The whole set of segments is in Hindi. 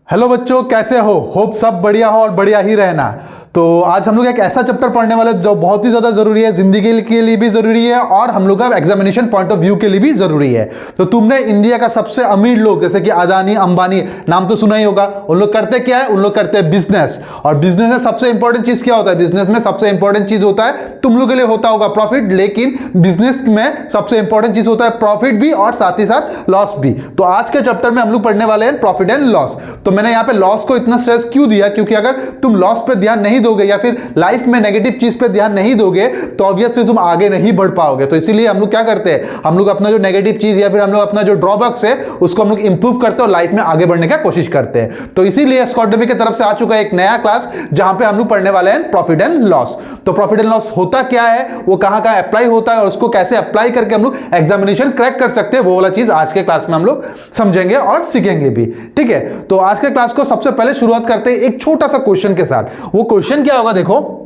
हेलो बच्चों, कैसे हो? होप सब बढ़िया हो और बढ़िया ही रहना। तो आज हम लोग एक ऐसा चैप्टर पढ़ने वाले जो बहुत ही ज़्यादा ज़रूरी है, ज़िंदगी के लिए भी ज़रूरी है और हम लोग का एग्जामिनेशन पॉइंट ऑफ व्यू के लिए भी ज़रूरी है। तो तुमने इंडिया का सबसे अमीर लोग जैसे कि अदानी अंबानी नाम तो सुना ही होगा। उन लोग करते क्या है? उन लोग करते हैं बिजनेस। और बिजनेस में सबसे इंपॉर्टेंट चीज़ क्या होता है? बिजनेस में सबसे इंपॉर्टेंट चीज़ होता है, तुम लोग के लिए होता होगा प्रॉफिट, लेकिन बिजनेस में सबसे इंपॉर्टेंट चीज़ होता है प्रॉफिट भी और साथ ही साथ लॉस भी। तो आज के चैप्टर में हम लोग पढ़ने वाले हैं प्रॉफिट एंड लॉस। तो मैंने यहाँ पे लॉस को इतना स्ट्रेस क्यों दिया? क्योंकि अगर तुम लॉस पे ध्यान नहीं दोगे या फिर लाइफ में नेगेटिव चीज पे ध्यान नहीं दोगे तो ऑब्वियसली तुम आगे नहीं बढ़ पाओगे। तो इसीलिए हम लोग क्या करते हैं, हम लोग अपना जो नेगेटिव चीज या फिर हम लोग अपना जो ड्रॉबैक्स है उसको हम लोग इंप्रूव करते हैं और लाइफ में आगे बढ़ने का कोशिश करते हैं। तो इसीलिए स्कॉडेमी की तरफ से आ चुका है एक नया क्लास जहां पे हम लोग पढ़ने वाले हैं प्रॉफिट एंड लॉस। तो प्रॉफिट एंड लॉस होता क्या है, वो कहां कहां अप्लाई होता है और उसको कैसे अप्लाई करके हम लोग एग्जामिनेशन क्रैक कर सकते हैं, वो वाला चीज आज के क्लास में हम लोग समझेंगे और सीखेंगे भी। ठीक है, तो आज के क्लास को सबसे पहले शुरुआत करते हैं एक छोटा सा क्वेश्चन के साथ। वो क्वेश्चन क्या होगा, देखो,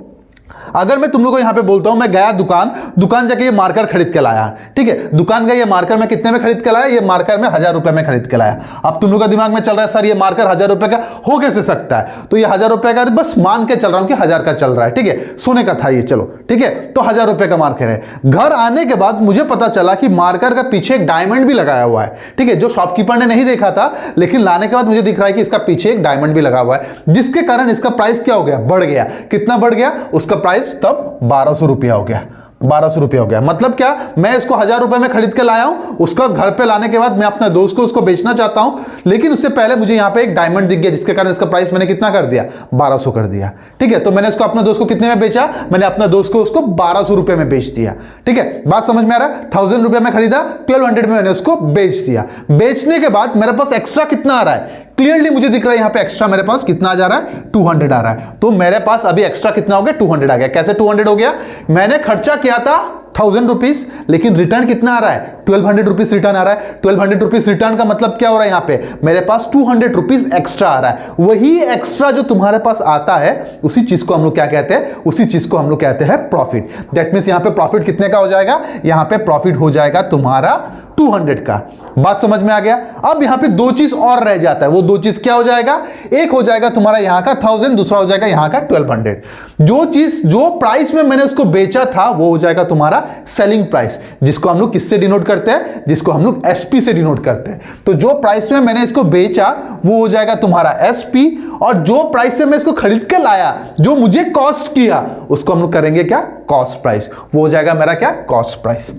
अगर मैं तुम लोगों को यहां पे बोलता हूं मैं गया दुकान जाके ये मार्कर खरीद के लाया। ठीक है, दुकान गया, ये मार्कर मैं कितने में खरीद के लाया? ये मार्कर में 1000 रुपए में खरीद के लाया। अब तुम लोग का दिमाग में चल रहा है सर ये मार्कर 1000 रुपए का हो कैसे सकता है? तो ये 1000 रुपए का बस मान के चल रहा हूं कि 1000 का चल रहा है। ठीक है, सोने का था ये, चलो ठीक है, तो 1000 रुपए का मार्कर है। घर आने के बाद मुझे पता चला कि मार्कर का पीछे एक डायमंड भी लगाया हुआ है। ठीक है, जो शॉपकीपर ने नहीं देखा था, लेकिन लाने के बाद मुझे दिख रहा है कि इसका पीछे एक डायमंड भी लगा हुआ है, जिसके कारण इसका प्राइस क्या हो गया? बढ़ गया। कितना बढ़ गया? उसका प्राइस तब 1200 रुपया हो गया। 1200 रुपया हो गया। मतलब क्या, मैं इसको 1000 रुपए में खरीद के लाया हूं, उसका घर पे लाने के बाद मैं अपने दोस्त को उसको बेचना चाहता हूं, लेकिन उससे पहले मुझे यहां पे एक डायमंड दिख गया जिसके कारण इसका प्राइस मैंने कितना कर दिया? 1200 कर दिया। ठीक है, तो मैंने इसको अपने दोस्त को कितने में बेचा? मैंने अपने दोस्त को उसको 1200 रुपए में बेच दिया। ठीक है, बात समझ में आ रहा है? 1000 रुपए में खरीदा, 1200 में मैंने उसको बेच दिया। बेचने के बाद मेरे पास एक्स्ट्रा कितना आ रहा है? क्लियरली मुझे दिख रहा है यहां पे एक्स्ट्रा मेरे पास कितना आ जा रहा है? 200 आ रहा है। तो मेरे पास अभी एक्स्ट्रा कितना हो गया? 200 आ गया। कैसे 200 हो गया? मैंने खर्चा किया था 1000 रुपीज, लेकिन रिटर्न कितना आ रहा है? 1200 रुपीज रिटर्न आ रहा है। 1200 रुपीज रिटर्न का मतलब क्या हो रहा है? यहां पे मेरे पास 200 रुपीज एक्स्ट्रा आ रहा है। वही एक्स्ट्रा जो तुम्हारे पास आता है उसी चीज को हम लोग क्या कहते हैं? उसी चीज को हम लोग कहते हैं प्रॉफिट। दैट मींस यहां पे प्रॉफिट कितने का हो जाएगा? यहां पे प्रॉफिट हो जाएगा तुम्हारा 200 का। बात समझ में आ गया? अब यहां पे दो चीज और रह जाता है। वो दो चीज क्या हो जाएगा? एक हो जाएगा तुम्हारा यहां का 1000, दूसरा हो जाएगा यहां का 1200। जो चीज जो प्राइस में मैंने उसको बेचा था वो हो जाएगा तुम्हारा सेलिंग प्राइस, जिसको हम लोग किससे डिनोट करते हैं? जिसको हम लोग एसपी से डिनोट करते हैं। तो जो प्राइस में मैंने इसको बेचा वो हो जाएगा तुम्हारा एसपी, और जो प्राइस से मैं इसको खरीद के लाया, जो मुझे कॉस्ट किया, उसको हम लोग करेंगे क्या? Cost price. वो हो जाएगा मेरा क्या? Cost price.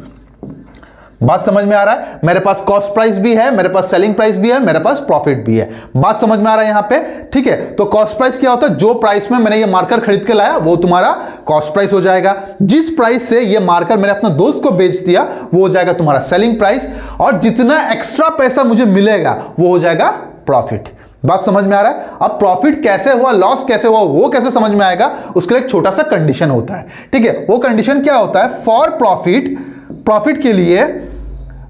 बात समझ में आ रहा है? मेरे पास कॉस्ट प्राइस भी है, मेरे पास सेलिंग प्राइस भी है, मेरे पास प्रॉफिट भी है। बात समझ में आ रहा है यहां पे? ठीक है, तो कॉस्ट प्राइस क्या होता है? जो प्राइस में मैंने ये मार्कर खरीद के लाया वो तुम्हारा कॉस्ट प्राइस हो जाएगा। जिस प्राइस से ये मार्कर मैंने अपने दोस्त को बेच दिया वो हो जाएगा तुम्हारा सेलिंग प्राइस, और जितना एक्स्ट्रा पैसा मुझे मिलेगा वो हो जाएगा प्रॉफिट। बात समझ में आ रहा है? अब प्रॉफिट कैसे हुआ, लॉस कैसे हुआ, वो कैसे समझ में आएगा? उसके लिए एक छोटा सा कंडीशन होता है। ठीक है, वो कंडीशन क्या होता है? फॉर प्रॉफिट, प्रॉफिट के लिए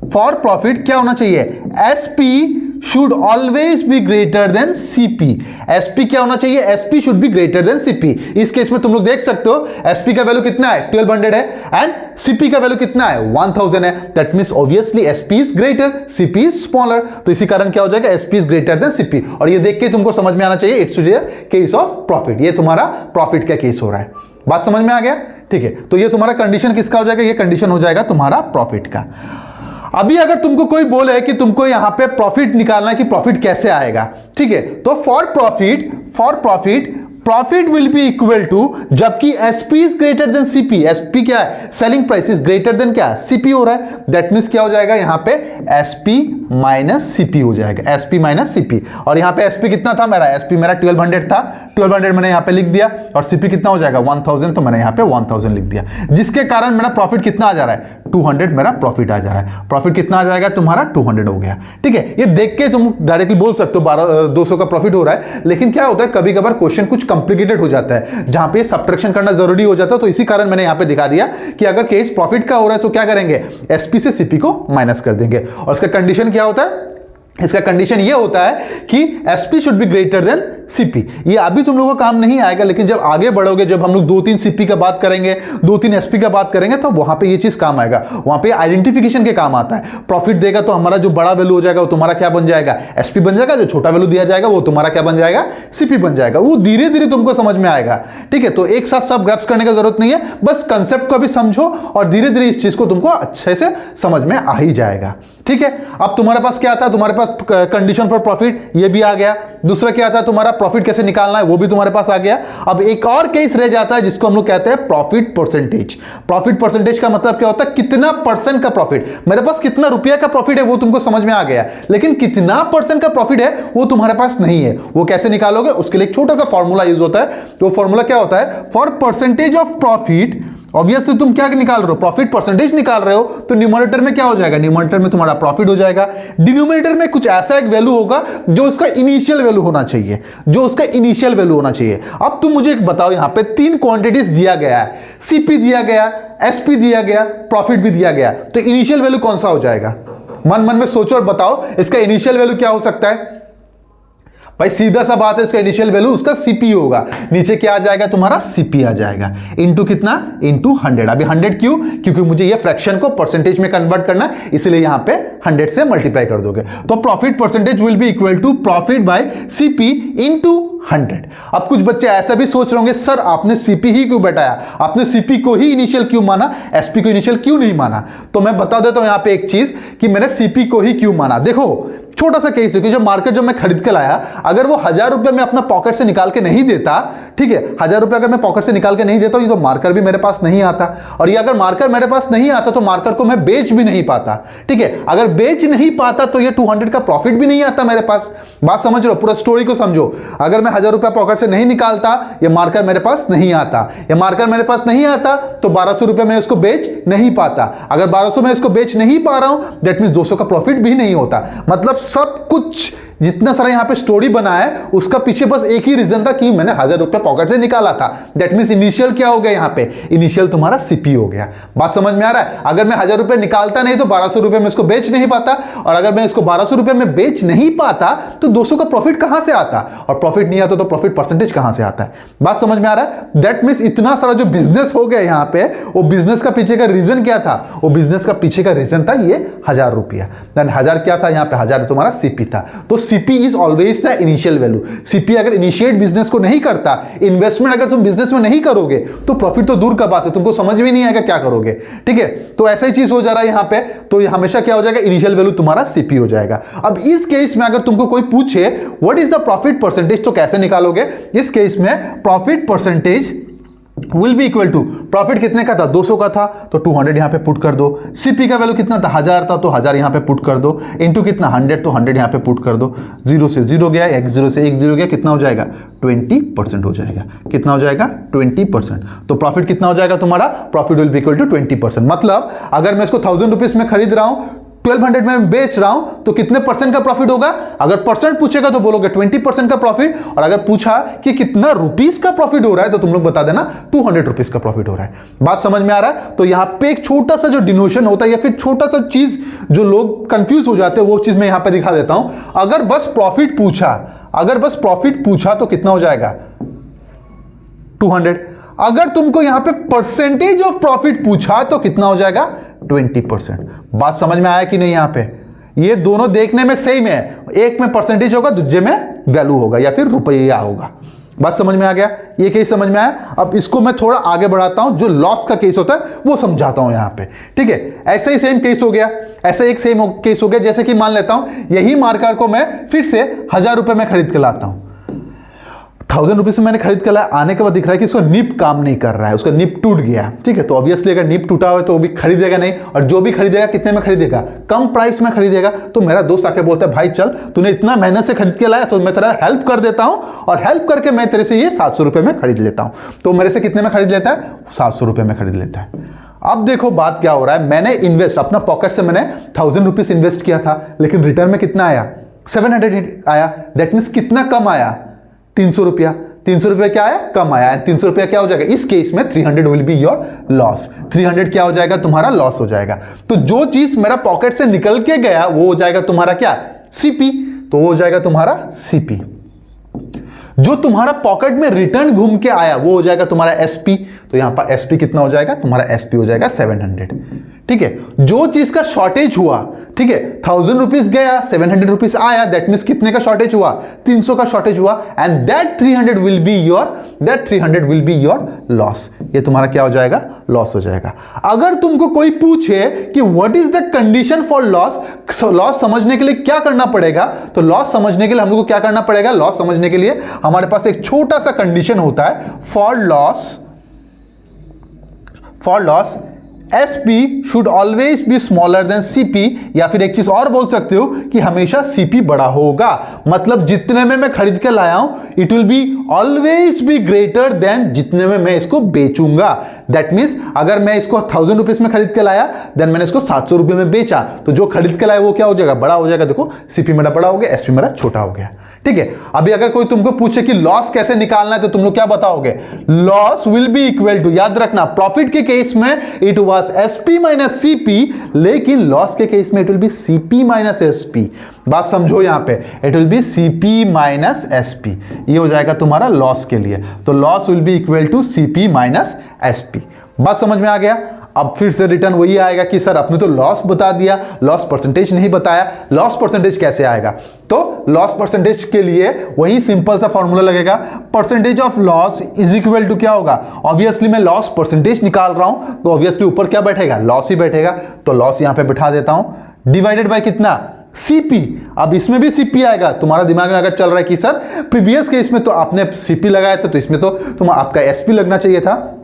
फॉर प्रॉफिट क्या होना चाहिए? SP should always be greater than CP. SP क्या होना चाहिए? SP should be greater than CP. इस केस में तुम लोग देख सकते हो एसपी का वैल्यू कितना है? 1200 है, एंड सीपी का वैल्यू कितना है? 1000 है। That means obviously SP is greater, CP is smaller. तो इसी कारण क्या हो जाएगा? SP is greater than CP. और ये देख के तुमको समझ में आना चाहिए इट्स केस ऑफ प्रॉफिट। ये तुम्हारा प्रॉफिट का केस हो रहा है। बात समझ में आ गया? ठीक है, तो ये तुम्हारा कंडीशन किसका हो जाएगा? ये कंडीशन हो जाएगा तुम्हारा प्रॉफिट का। अभी अगर तुमको कोई बोले कि तुमको यहां पे प्रॉफिट निकालना है कि प्रॉफिट कैसे आएगा, ठीक है, तो for profit will be equal to, जबकि SP is greater than CP, SP क्या है? Selling price is greater than क्या? सीपी हो रहा है। दैट मींस क्या हो जाएगा यहां पे? एसपी माइनस सीपी हो जाएगा, एसपी माइनस सीपी। और यहां पे एसपी कितना था मेरा? एसपी मेरा 1200 था, 1200 मैंने यहां पे लिख दिया, और सीपी कितना हो जाएगा? 1000, तो मैंने यहां पे 1000 लिख दिया, जिसके कारण मेरा प्रॉफिट कितना आ जा रहा है? 200 मेरा प्रॉफिट आ जा रहा है। प्रॉफिट कितना आ जाएगा तुम्हारा? 200 हो गया। ठीक है, ये देख के तुम डायरेक्टली बोल सकते हो 200 का प्रॉफिट हो रहा है, लेकिन क्या होता है कभी कभार क्वेश्चन कुछ कॉम्प्लिकेटेड हो जाता है जहां पे सब्ट्रैक्शन करना जरूरी हो जाता है। तो इसी कारण मैंने यहां पे दिखा दिया कि अगर केस प्रॉफिट का हो रहा है तो क्या करेंगे? एसपी से सीपी को माइनस कर देंगे। और इसका कंडीशन क्या होता है? इसका कंडीशन ये होता है कि SP should be greater than CP. ये अभी तुम लोगों को काम नहीं आएगा, लेकिन जब आगे बढ़ोगे, जब हम लोग 2-3 सीपी का बात करेंगे, 2-3 एसपी का बात करेंगे, तो वहां पे ये चीज काम आएगा। वहां पे आइडेंटिफिकेशन के काम आता है। प्रॉफिट देगा तो हमारा जो बड़ा वैल्यू हो जाएगा वो तुम्हारा क्या बन जाएगा, एसपी बन जाएगा। जो छोटा वैल्यू दिया जाएगा वो तुम्हारा क्या बन जाएगा, सीपी बन जाएगा। वो धीरे धीरे तुमको समझ में आएगा, ठीक है। तो एक साथ सब ग्रैप्स करने की जरूरत नहीं है, बस कंसेप्ट को भी समझो और धीरे धीरे इस चीज को तुमको अच्छे से समझ में आ ही जाएगा, ठीक है। अब तुम्हारे पास क्या आता है, तुम्हारे पास कंडीशन फॉर प्रॉफिट ये भी आ गया। दूसरा क्या आता है, तुम्हारा प्रॉफिट कैसे निकालना है वो भी तुम्हारे पास आ गया। अब एक और केस रह जाता है जिसको हम लोग कहते हैं प्रॉफिट परसेंटेज। प्रॉफिट परसेंटेज का मतलब क्या होता है, कितना परसेंट का प्रॉफिट, मेरे पास कितना रुपया का प्रॉफिट है वो तुमको समझ में आ गया, लेकिन कितना परसेंट का प्रॉफिट है वो तुम्हारे पास नहीं है। वो कैसे निकालोगे, उसके लिए एक छोटा सा फॉर्मूला यूज होता है। तो फॉर्मूला क्या होता है, for percentage of profit, obviously तुम क्या निकाल रहे हो, प्रॉफिट परसेंटेज निकाल रहे हो, तो न्यूमरेटर में क्या हो जाएगा, न्यूमरेटर में तुम्हारा प्रॉफिट हो जाएगा। डिनोमिनेटर में कुछ ऐसा एक वैल्यू होगा जो उसका इनिशियल वैल्यू होना चाहिए, जो उसका इनिशियल वैल्यू होना चाहिए। अब तुम मुझे एक बताओ, यहां पे 3 क्वांटिटीज दिया गया है, सीपी दिया गया, एसपी दिया गया, प्रॉफिट भी दिया गया, तो इनिशियल वैल्यू कौन सा हो जाएगा? मन मन में सोचो और बताओ इसका इनिशियल वैल्यू क्या हो सकता है। भाई सीधा सा बात है, इसका इनिशियल वैल्यू उसका सीपी होगा। नीचे क्या आ जाएगा, तुम्हारा सीपी आ जाएगा, इंटू कितना, इंटू 100। अभी 100 क्यों, क्योंकि मुझे ये फ्रैक्शन को परसेंटेज में कन्वर्ट करना है, इसलिए यहां पे 100 से मल्टीप्लाई कर दोगे। तो profit percentage will be equal to profit by CP into 100। अब कुछ बच्चे ऐसा भी सोच रहे होंगे, सर आपने सीपी ही क्यों बैठाया, आपने सीपी को ही इनिशियल क्यों माना, एसपी को इनिशियल क्यों नहीं माना? तो मैं बता देता हूं यहां पे एक चीज कि मैंने सीपी को ही क्यों माना। देखो छोटा सा केस है कि जो मार्केट जब मैं खरीद के लाया, अगर वो 1000 रुपए में अपना पॉकेट से निकाल के नहीं देता, ठीक है, 1000 रुपए अगर मैं पॉकेट से निकाल के नहीं देता, ये तो मार्कर भी मेरे पास नहीं आता, और ये अगर मार्कर मेरे पास नहीं आता तो मार्कर को मैं बेच भी नहीं पाता, ठीक है। अगर बेच नहीं पाता तो ये 200 का प्रॉफिट भी नहीं आता मेरे पास। बात समझ लो, पूरा स्टोरी को समझो। अगर मैं 1000 रुपया पॉकेट से नहीं निकालता, ये मार्कर मेरे पास नहीं आता, ये मार्कर मेरे पास नहीं आता, तो 1200 रुपये में उसको बेच नहीं पाता। अगर 1200 में इसको बेच नहीं पा रहा हूं, दैट मीन्स 200 का प्रॉफिट भी नहीं होता। मतलब सब कुछ जितना सारा यहां पे स्टोरी बना है, उसका पीछे बस एक ही रीजन था कि मैंने 1000 रुपया पॉकेट से निकाला था। दैट मीन्स इनिशियल क्या हो गया, यहां पे इनिशियल तुम्हारा सीपी हो गया। बात समझ में आ रहा है? अगर मैं 1000 रुपये निकालता नहीं तो 1200 रुपये में इसको बेच नहीं पाता, और अगर मैं इसको 1200 रुपये में बेच नहीं पाता तो 200 का प्रॉफिट कहां से आता, और प्रॉफिट नहीं आता तो प्रॉफिट परसेंटेज कहां से आता है? बात समझ में आ रहा है? दैट मीन्स इतना सारा जो बिजनेस हो गया यहां पे, वो बिजनेस का पीछे का रीजन क्या था? वो बिजनेस का पीछे का रीजन था ये 1000 रुपया। 1000 क्या था यहां पे, 1000 तुम्हारा सीपी था। तो CP is always the initial value. CP अगर इनिशिएट बिजनेस को नहीं करता, इन्वेस्टमेंट अगर तुम बिजनेस में नहीं करोगे, तो प्रॉफिट तो दूर का बात है, तुमको समझ में नहीं आएगा क्या करोगे, ठीक है। तो ऐसा ही चीज हो जा रहा है यहां पे, तो ये हमेशा क्या हो जाएगा, इनिशियल वैल्यू तुम्हारा सीपी हो जाएगा। अब इस केस में अगर तुमको कोई पूछे what is the profit percentage, तो कैसे निकालोगे? इस केस में profit percentage will be equal to, profit कितने का था, 200 का था, तो 200 यहां पे पुट कर दो। सीपी का वैल्यू कितना था, 1000 था, तो 1000 यहां पे पुट कर दो, इनटू कितना 100, तो 100 यहां पे पुट कर दो। 0 से 0 गया, 10 से 10 गया, कितना हो जाएगा, 20% हो जाएगा। कितना हो जाएगा, 20%। तो प्रॉफिट कितना हो जाएगा तुम्हारा, profit will be equal to 20%। मतलब अगर मैं इसको 1000 रुपीज में खरीद रहा हूं, 1200 में मैं बेच रहा हूं, तो कितने परसेंट का प्रॉफिट होगा? अगर परसेंट पूछेगा तो बोलोगे 20% का प्रॉफिट, और अगर पूछा कि कितना रुपीस का प्रॉफिट हो रहा है तो तुम लोग बता देना 200 रुपीस का प्रॉफिट हो रहा है। बात समझ में आ रहा है? तो यहां पे एक छोटा सा जो डिनोशन होता है, या फिर छोटा सा चीज जो लोग कंफ्यूज हो जाते हैं, वो चीज मैं यहां पे दिखा देता हूं। अगर बस प्रॉफिट पूछा, अगर बस प्रॉफिट पूछा तो कितना हो जाएगा, 200। अगर तुमको यहां पे परसेंटेज ऑफ प्रॉफिट पूछा तो कितना हो जाएगा, 20%। बात समझ में आया कि नहीं? यहां पे ये दोनों देखने में सेम है, एक में परसेंटेज होगा, दूसरे में वैल्यू होगा या फिर रुपया होगा। बात समझ में आ गया? ये केस समझ में आया? अब इसको मैं थोड़ा आगे बढ़ाता हूं, जो लॉस का केस होता है वो समझाता हूं यहां पे, ठीक है। ऐसा ही सेम केस हो गया, ऐसा एक सेम केस हो गया, जैसे कि मान लेता हूं यही मार्कर को मैं फिर से 1000 रुपए में खरीद के लाता हूं। 1000 रुपीज में मैंने खरीद के लाया, आने के बाद दिख रहा है कि उसका निप काम नहीं कर रहा है, उसका निप टूट गया, ठीक है। तो ऑब्वियसली अगर निप टूटा हुआ है तो वो भी खरीदेगा नहीं, और जो भी खरीदेगा कितने में खरीदेगा, कम प्राइस में खरीदेगा। तो मेरा दोस्त आके बोलता है भाई चल तूने इतना मेहनत से खरीद के लाया, तो मैं तेरा हेल्प कर देता हूं, और हेल्प करके मैं तेरे से ये 700 रुपए में खरीद लेता हूं। तो मेरे से कितने में खरीद लेता है, 700 रुपए में खरीद लेता है। अब देखो बात क्या हो रहा है, मैंने इन्वेस्ट अपना पॉकेट से मैंने 1000 रुपीज इन्वेस्ट किया था, लेकिन रिटर्न में कितना आया, 700 आया। दैट मीन्स कितना कम आया, 300 रुपया। 300 रुपया क्या आया, कम आया। 300 रुपया क्या हो जाएगा, इस केस में 300 विल बी योर लॉस। 300 क्या हो जाएगा, तुम्हारा लॉस हो जाएगा। तो जो चीज मेरा पॉकेट से निकल के गया वो हो जाएगा तुम्हारा क्या, सीपी। तो वो हो जाएगा तुम्हारा सीपी। जो तुम्हारा पॉकेट में रिटर्न घूम के आया वो हो जाएगा तुम्हारा एसपी। तो यहां पर एसपी कितना हो जाएगा तुम्हारा, एसपी हो जाएगा 700। ठीक है, जो चीज का शॉर्टेज हुआ, ठीक है, 1000 रुपीज गया, 700 रुपीज आया, दैट मीन्स कितने का शॉर्टेज हुआ, 300 का शॉर्टेज हुआ, and that 300 will be your loss. ये तुम्हारा क्या हो जाएगा, लॉस हो जाएगा। अगर तुमको कोई पूछे कि what is the condition for loss, loss समझने के लिए क्या करना पड़ेगा, तो लॉस समझने के लिए हम लोग को क्या करना पड़ेगा, लॉस समझने के लिए हमारे पास एक छोटा सा कंडीशन होता है, for loss SP should always be smaller than CP, या फिर एक चीज और बोल सकते हो कि हमेशा CP बड़ा होगा। मतलब जितने में मैं खरीद के लाया हूं it will be always be greater than जितने में मैं इसको बेचूंगा। दैट मीन्स अगर मैं इसको 1000 रुपीज में खरीद के लाया, देन मैंने इसको 700 रुपये में बेचा, तो जो खरीद के लाया वो क्या हो जाएगा, बड़ा हो जाएगा। देखो CP मेरा बड़ा हो गया, SP मेरा छोटा हो गया। ठीक है, अभी अगर कोई तुमको पूछे कि लॉस कैसे निकालना है तो तुम लोग क्या बताओगे, loss will be equal to, याद रखना प्रॉफिट के केस में it was SP minus CP, लेकिन लॉस के केस में it will be CP minus SP। बात समझो यहां पे, it will be CP minus SP, ये हो जाएगा तुम्हारा लॉस के लिए। तो loss will be equal to CP minus SP। बात समझ में आ गया। अब फिर से रिटर्न वही आएगा कि सर आपने तो लॉस बता दिया, लॉस परसेंटेज नहीं बताया, लॉस परसेंटेज कैसे आएगा। तो लॉस परसेंटेज के लिए वही सिंपल सा फॉर्मूला लगेगा, percentage of loss is equal to क्या होगा, ऑब्वियसली मैं लॉस परसेंटेज निकाल रहा हूं तो ऑब्वियसली ऊपर क्या बैठेगा, लॉस ही बैठेगा। तो लॉस यहां पे बैठा देता हूं, डिवाइडेड बाय कितना, CP। अब इसमें भी CP आएगा। तुम्हारा दिमाग में अगर चल रहा है कि सर प्रीवियस केस में तो आपने CP लगाया था, तो इसमें तो आपका SP लगना चाहिए था।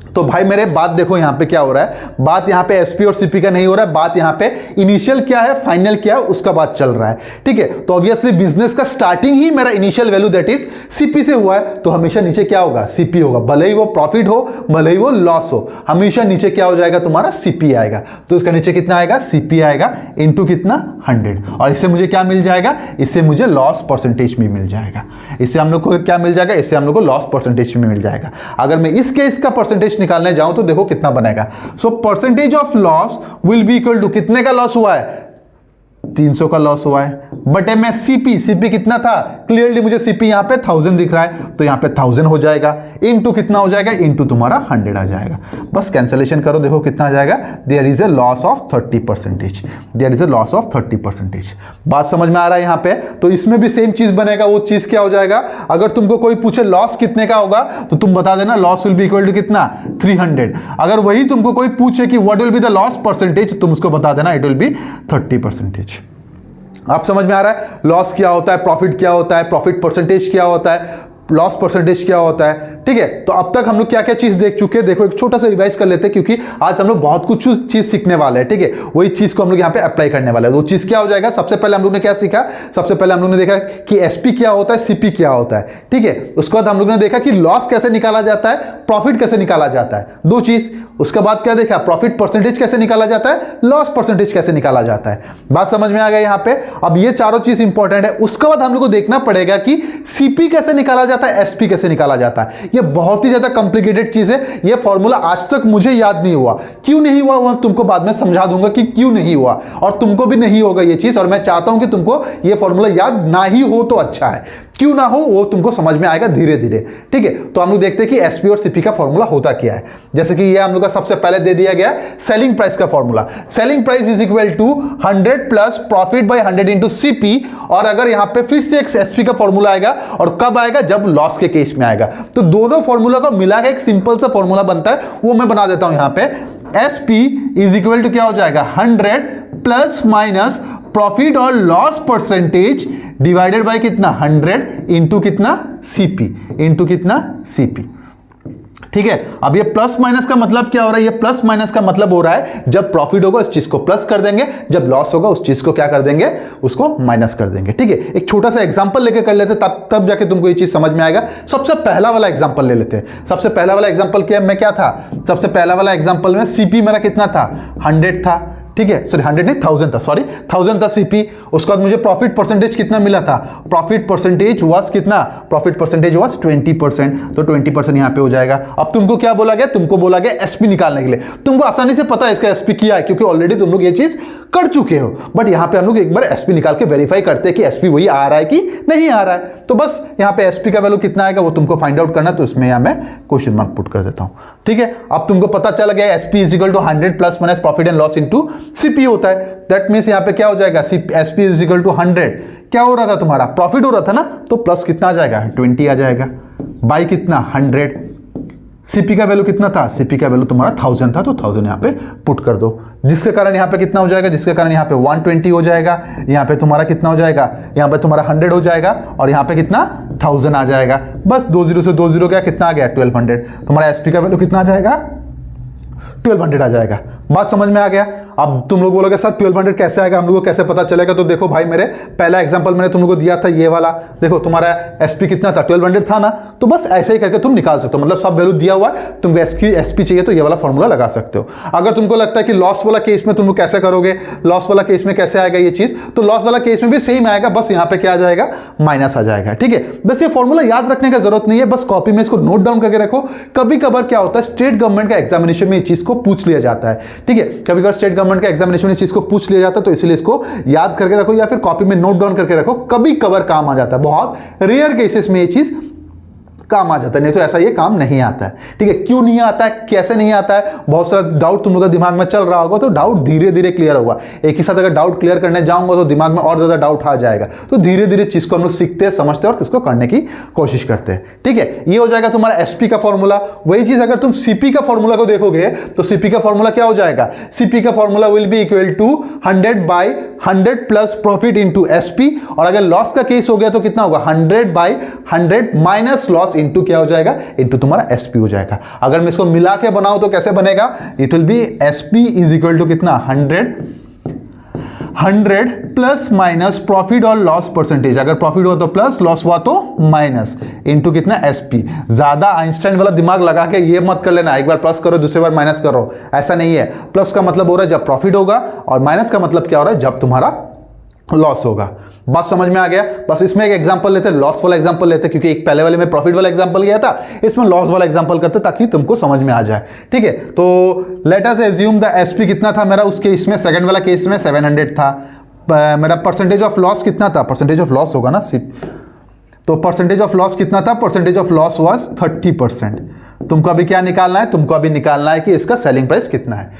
तो भाई मेरे बात देखो यहां पे क्या हो रहा है, बात यहां पे SP और CP का नहीं हो रहा है, बात यहां पे इनिशियल क्या है, फाइनल क्या है, उसका बात चल रहा है। ठीक है, तो ऑब्वियसली बिजनेस का स्टार्टिंग ही मेरा initial value that is CP से हुआ है, तो हमेशा नीचे क्या होगा, CP होगा। भले ही वो प्रॉफिट हो, भले ही वो लॉस हो, हमेशा नीचे क्या हो जाएगा तुम्हारा, CP आएगा। तो इसका नीचे कितना आएगा, CP आएगा इंटू कितना, 100। और इससे मुझे क्या मिल जाएगा, इससे मुझे लॉस परसेंटेज भी मिल जाएगा। इससे हम लोग को क्या मिल जाएगा, इससे हम लोग को लॉस परसेंटेज भी मिल जाएगा। अगर मैं इस केस का परसेंटेज निकालने जाऊं तो देखो कितना बनेगा। So percentage of loss will be equal to, कितने का लॉस हुआ है, 300 का लॉस हुआ है, बटे में CP कितना था, क्लियरली मुझे CP यहां पे 1000 दिख रहा है, तो यहां पे 1000 हो जाएगा, इनटू कितना हो जाएगा, इनटू तुम्हारा 100 आ जाएगा। बस कैंसलेशन करो, देखो कितना आ जाएगा, there is a loss of 30%, there is a loss of 30%। बात समझ में आ रहा है यहां पे। तो इसमें भी सेम चीज बनेगा। वो चीज क्या हो जाएगा, अगर तुमको कोई पूछे लॉस कितने का होगा तो तुम बता देना loss will be equal to कितना, 300। अगर वही तुमको कोई पूछे कि what will be the loss percentage, तुम उसको बता देना इट विल बी 30%। आप समझ में आ रहा है, लॉस क्या होता है, प्रॉफिट क्या होता है, प्रॉफिट परसेंटेज क्या होता है, लॉस परसेंटेज क्या होता है। ठीक है, तो अब तक हम लोग क्या क्या चीज देख चुके हैं। देखो एक छोटा सा रिवाइज कर लेते हैं, क्योंकि आज हम लोग बहुत कुछ चीज सीखने वाले हैं। ठीक है, वही चीज को हम लोग यहाँ पे अप्लाई करने वाले हैं। वो चीज क्या हो जाएगा, सबसे पहले हम लोग ने क्या सीखा, सबसे पहले हम लोग ने देखा कि SP क्या होता है, CP क्या होता है। ठीक है, उसके बाद हम लोग ने देखा कि लॉस कैसे निकाला जाता है, प्रॉफिट कैसे निकाला जाता है, दो चीज। उसके बाद क्या देखा, प्रॉफिट परसेंटेज कैसे निकाला जाता है, लॉस परसेंटेज कैसे निकाला जाता है। बात समझ में आ गया यहाँ पे। अब ये चारों चीज इंपॉर्टेंट है। उसके बाद हम लोग को देखना पड़ेगा कि CP कैसे निकाला जाता है, SP कैसे निकाला जाता है। ये बहुत ही ज्यादा कॉम्प्लिकेटेड चीज है। ये फॉर्मूला आज तक मुझे याद नहीं हुआ। क्यों नहीं हुआ वो तुमको बाद में समझा दूंगा कि क्यों नहीं हुआ, और तुमको भी नहीं होगा ये चीज। और मैं चाहता हूं कि तुमको ये फॉर्मूला याद ना ही हो तो अच्छा है, क्यों ना हो वो तुमको समझ में आएगा धीरे धीरे। ठीक है, तो हम लोग देखते हैं कि SP और CP का फॉर्मूला होता क्या है। जैसे कि ये हम लोग का सबसे पहले दे दिया गया सेलिंग प्राइस का formula. Selling price is equal to 100 plus profit by 100 into CP। और अगर यहां पे फिर से एक SP का फॉर्मूला आएगा, और कब आएगा, जब लॉस के केस में आएगा। तो दोनों फॉर्मूला को मिला के एक सिंपल सा फॉर्मूला बनता है, वो मैं बना देता हूं यहां पे। SP इज इक्वल टू क्या हो जाएगा, 100 प्लस माइनस प्रॉफिट और लॉस परसेंटेज डिवाइडेड बाय कितना, 100 इंटू कितना, CP इंटू कितना, CP। ठीक है, अब ये प्लस माइनस का मतलब क्या हो रहा है, ये प्लस माइनस का मतलब हो रहा है जब प्रॉफिट होगा उस चीज को प्लस कर देंगे, जब लॉस होगा उस चीज को क्या कर देंगे, उसको माइनस कर देंगे। ठीक है, एक छोटा सा एग्जांपल लेके कर लेते हैं, तब जाके तुमको ये चीज समझ में आएगा। सबसे पहला वाला एग्जांपल ले लेते हैं। सबसे पहला वाला एग्जांपल क्या था, सबसे पहला वाला एग्जांपल में CP मेरा कितना था, 100 था। ठीक है, सॉरी 100 नहीं 1000 था, सॉरी 1000 था सीपी। उसके बाद मुझे प्रॉफिट परसेंटेज कितना मिला था, प्रॉफिट परसेंटेज वाज कितना, प्रॉफिट परसेंटेज वाज 20%, तो 20% यहाँ पे हो जाएगा। अब तुमको क्या बोला गया, तुमको बोला गया एसपी निकालने के लिए। तुमको आसानी से पता है इसका एसपी किया है, क्योंकि ऑलरेडी तुम लोग ये चीज कर चुके हो। बट यहाँ पे हम लोग एक बार एसपी निकाल के वेरीफाई करते हैं कि एसपी वही आ रहा है कि नहीं आ रहा है। तो बस यहाँ पे एसपी का वैल्यू कितना आएगा वो तुमको फाइंड आउट करना, तो इसमें यहाँ मैं क्वेश्चन मार्क पुट कर देता हूँ। ठीक है, अब तुमको पता चल गया SP is equal to 100 plus minus profit and loss into CP होता है। दैट मींस यहाँ पे क्या हो जाएगा, एसपी इज इक्वल टू 100, क्या हो रहा था तुम्हारा, प्रॉफिट हो रहा था ना, तो प्लस कितना आ जाएगा 20 आ जाएगा, बाई कितना 100। सीपी का वैल्यू कितना था, सीपी का वैल्यू तुम्हारा 1000 था, तो 1000 यहाँ पे पुट कर दो, जिसके कारण यहाँ पे कितना हो जाएगा, जिसके कारण यहाँ पे 120 हो जाएगा, यहाँ पे तुम्हारा कितना हो जाएगा, यहाँ पे तुम्हारा 100 हो जाएगा, और यहाँ पे कितना 1000 आ जाएगा। बस 20 से 20 गया, कितना आ गया 1200। तुम्हारा एसपी का वैल्यू कितना आ जाएगा, 1200 आ जाएगा। बात समझ में आ गया। अब तुम लोग बोलोगे सर 1200 कैसे आएगा, हम लोग को कैसे पता चलेगा, तो देखो भाई मेरे पहला एग्जांपल मैंने तुम लोग को दिया था ये वाला, देखो तुम्हारा एसपी कितना था 1200 था ना, तो बस ऐसे ही करके तुम निकाल सकते हो, मतलब सब वैल्यू दिया हुआ है, तुमको एसपी चाहिए तो ये वाला फॉर्मूला लगा सकते हो। अगर तुमको लगता है कि लॉस वाला केस में तुम लोग कैसे करोगे, लॉस वाला केस में कैसे आएगा ये चीज, तो लॉस वाला केस में भी सेम आएगा, बस यहाँ पे क्या आ जाएगा, माइनस आ जाएगा। ठीक है, बस ये फॉर्मूला याद रखने का जरूरत नहीं है, बस कॉपी में इसको नोट डाउन करके रखो। कभी कभार क्या होता है, स्टेट गवर्नमेंट का एग्जामिनेशन में ये चीज को पूछ लिया जाता है। ठीक है, कभी कभार स्टेट गवर्नमेंट का एग्जामिनेशन में चीज को पूछ लिया जाता है, तो इसलिए इसको याद करके रखो या फिर कॉपी में नोट डाउन करके रखो, कभी कभार काम आ जाता है, बहुत रेयर केसेस में ये चीज काम आ जाता है, नहीं तो ऐसा ये काम नहीं आता है। ठीक है, क्यों नहीं आता है, कैसे नहीं आता है, बहुत सारा डाउट तुम लोग का दिमाग में चल रहा होगा, तो डाउट धीरे धीरे क्लियर होगा। एक ही साथ अगर डाउट क्लियर करने जाऊंगा तो दिमाग में और ज्यादा डाउट आ जाएगा, तो धीरे धीरे चीज को हम लोग सीखते हैं, समझते हैं और इसको करने की कोशिश करते हैं। ठीक है, ये हो जाएगा तुम्हारा एसपी का फॉर्मूला। वही चीज अगर तुम सीपी का फॉर्मूला को देखोगे तो सीपी का फॉर्मूला क्या हो जाएगा, सीपी का formula will be equal to 100/100 plus profit into SP, और अगर लॉस का केस हो गया तो कितना होगा 100/100 माइनस लॉस इंटू क्या हो जाएगा, इंटू तुम्हारा एसपी हो जाएगा। अगर मैं इसको मिला के बनाऊं तो कैसे बनेगा, it will be SP is equal to कितना 100 प्लस माइनस प्रॉफिट और लॉस परसेंटेज, अगर प्रॉफिट हुआ तो प्लस, लॉस हुआ तो माइनस, इंटू कितना एसपी। ज्यादा आइंस्टाइन वाला दिमाग लगा के ये मत कर लेना, एक बार प्लस करो दूसरी बार माइनस करो, ऐसा नहीं है। प्लस का मतलब हो रहा है जब प्रॉफिट होगा, और माइनस का मतलब क्या हो रहा है, जब तुम्हारा लॉस होगा। बात समझ में आ गया। बस इसमें एक एग्जांपल लेते हैं, लॉस वाला एग्जांपल लेते हैं, क्योंकि एक पहले वाले में प्रॉफिट वाला एग्जांपल गया था, इसमें लॉस वाला एग्जांपल करते ताकि तुमको समझ में आ जाए। ठीक है, तो let us assume the SP कितना था मेरा उस केस में, सेकंड वाला केस में 700 था। मेरा परसेंटेज ऑफ लॉस कितना था, परसेंटेज ऑफ लॉस होगा ना सिर्फ, तो परसेंटेज ऑफ लॉस कितना था, परसेंटेज ऑफ लॉस वाज 30%। तुमको अभी क्या निकालना है, तुमको अभी निकालना है कि इसका सेलिंग प्राइस कितना है,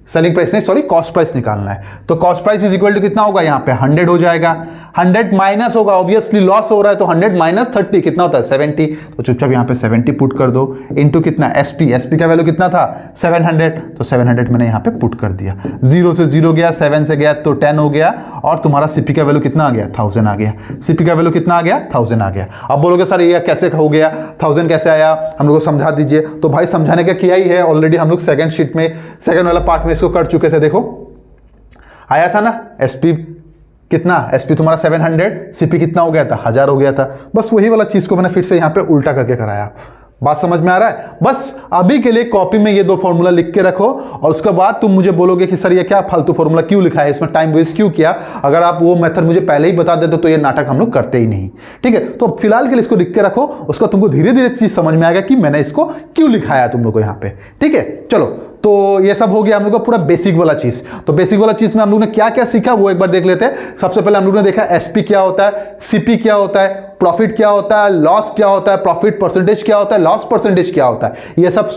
सेलिंग प्राइस नहीं सॉरी कॉस्ट प्राइस निकालना है। तो cost price is equal to कितना होगा, यहाँ पे 100 हो जाएगा, 100 माइनस होगा, ऑब्वियसली लॉस हो रहा है, तो 100 माइनस 30 कितना होता है 70, तो चुपचाप यहाँ पे 70 पुट कर दो, इनटू कितना एसपी, एसपी का वैल्यू कितना था 700, तो 700 मैंने यहाँ पे पुट कर दिया। 0 से 0 गया, 7 से गया तो 10 हो गया, और तुम्हारा सीपी का वैल्यू कितना आ गया 1000 आ गया, सीपी का वैल्यू कितना आ गया 1000 आ गया। अब बोलोगे सर ये कैसे हो गया, 1000 कैसे आया, हम लोग को समझा दीजिए। तो भाई समझाने का किया ही है, ऑलरेडी हम लोग सेकंड शीट में, सेकंड वाला पार्ट में इसको कर चुके थे। देखो आया था ना एसपी कितना, एसपी तुम्हारा 700, सीपी कितना हो गया था 1000 हो गया था। बस वही वाला चीज को मैंने फिर से यहाँ पे उल्टा करके कराया। बात समझ में आ रहा है। बस अभी के लिए कॉपी में ये दो फॉर्मूला लिख के रखो, और उसके बाद तुम मुझे बोलोगे कि सर ये क्या फालतू फॉर्मूला क्यों लिखा है, इसमें टाइम वेस्ट क्यों किया। अगर आप वो मेथड मुझे पहले ही बता देते तो ये नाटक हम लोग करते ही नहीं। ठीक है, तो फिलहाल के लिए इसको लिख के रखो, उसका तुमको धीरे धीरे चीज समझ में आएगा कि मैंने इसको क्यों लिखाया तुम लोग को यहाँ पे। ठीक है, चलो तो ये सब हो गया हम लोग का पूरा बेसिक वाला चीज। तो बेसिक वाला चीज में हम लोग ने क्या क्या सीखा वो एक बार देख लेते हैं। सबसे पहले हम लोग ने देखा एसपी क्या होता है, सीपी क्या होता है, प्रॉफिट क्या होता है, लॉस क्या होता है, प्रॉफिट परसेंटेज क्या होता है, लॉस परसेंटेज क्या होता है, ये सब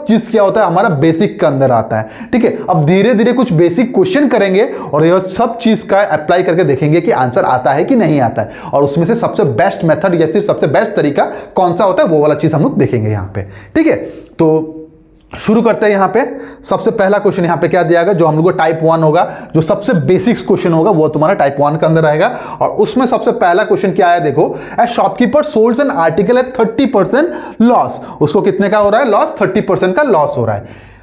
चीज क्या होता है हमारा बेसिक के अंदर आता है। ठीक है, अब धीरे धीरे कुछ बेसिक क्वेश्चन करेंगे और ये सब चीज का अप्लाई करके देखेंगे कि आंसर आता है कि नहीं आता है, और उसमें से सबसे बेस्ट मेथड या फिर सबसे बेस्ट तरीका कौन सा होता है वो वाला चीज हम लोग देखेंगे यहाँ पे। ठीक है, तो शुरू करते हैं। यहाँ पे सबसे पहला क्वेश्चन यहाँ पे क्या दिया गया, जो हम लोग को टाइप 1 होगा, जो सबसे बेसिक्स क्वेश्चन होगा वो तुम्हारा टाइप 1 के अंदर आएगा। और उसमें सबसे पहला क्वेश्चन क्या है, देखो as shopkeeper sold an article at 30% loss, उसको कितने का हो रहा है लॉस, 30% का लॉस हो रहा है।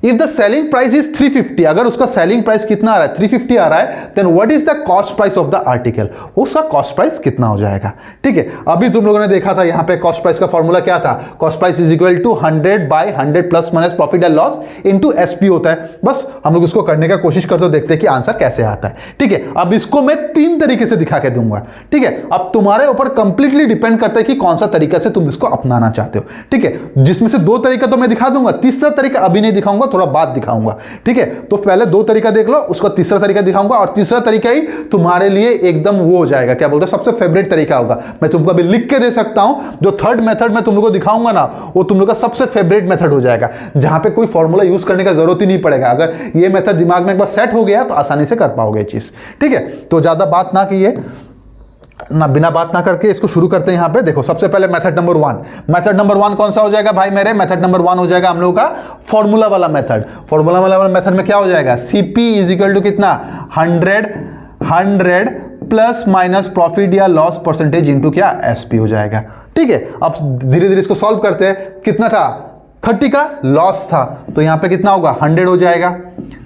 If the selling price is 350, अगर उसका सेलिंग प्राइस कितना आ रहा है 350 आ रहा है, then what is the cost price of the article, उसका कॉस्ट प्राइस कितना हो जाएगा। ठीक है, अभी तुम लोगों ने देखा था यहां पे कॉस्ट प्राइस का फॉर्मूला क्या था, cost price is equal to 100/100 plus minus profit and loss into SP होता है। बस हम लोग इसको करने का कोशिश करते हो, देखते हैं कि आंसर कैसे आता है। ठीक है, अब इसको मैं 3 तरीके से दिखा के दूंगा। ठीक है, अब तुम्हारे ऊपर कंप्लीटली डिपेंड करता है कि कौन सा तरीका से तुम इसको अपनाना चाहते हो। ठीक है, जिसमें से 2 तरीका तो मैं दिखा दूंगा, तीसरा तरीका अभी नहीं दिखाऊंगा, थोड़ा बाद दिखाऊंगा। ठीक है, तो पहले 2 तरीका देख लो, उसका तीसरा तरीका दिखाऊंगा, और तीसरा तरीका ही तुम्हारे लिए एकदम वो हो जाएगा, क्या बोलते हैं, सबसे फेवरेट तरीका होगा। मैं तुमको अभी लिख के दे सकता हूं, जो थर्ड मेथड मैं तुम लोगों को दिखाऊंगा ना, वो तुम लोग का सबसे फेवरेट मेथड हो जाएगा, जहां पे कोई फॉर्मूला यूज करने का जरूरत ही नहीं पड़ेगा। अगर ये मेथड दिमाग में एक बार सेट हो गया तो आसानी से कर पाओगे चीज। ठीक है, तो ज्यादा बात ना कीजिए, ना बिना बात ना करके इसको शुरू करते हैं। यहां पे देखो, सबसे पहले मेथड नंबर 1, मेथड नंबर 1 कौन सा हो जाएगा भाई मेरे, मेथड नंबर 1 हो जाएगा हम लोगों का फॉर्मूला वाला मेथड। फॉर्मूला वाला मेथड में क्या हो जाएगा, सीपी इज इक्वल टू कितना 100 प्लस माइनस प्रॉफिट या लॉस परसेंटेज इनटू क्या एसपी हो जाएगा। ठीक है, अब धीरे धीरे इसको सॉल्व करते हैं। कितना था 30 का लॉस था, तो यहां पे कितना होगा 100 हो जाएगा,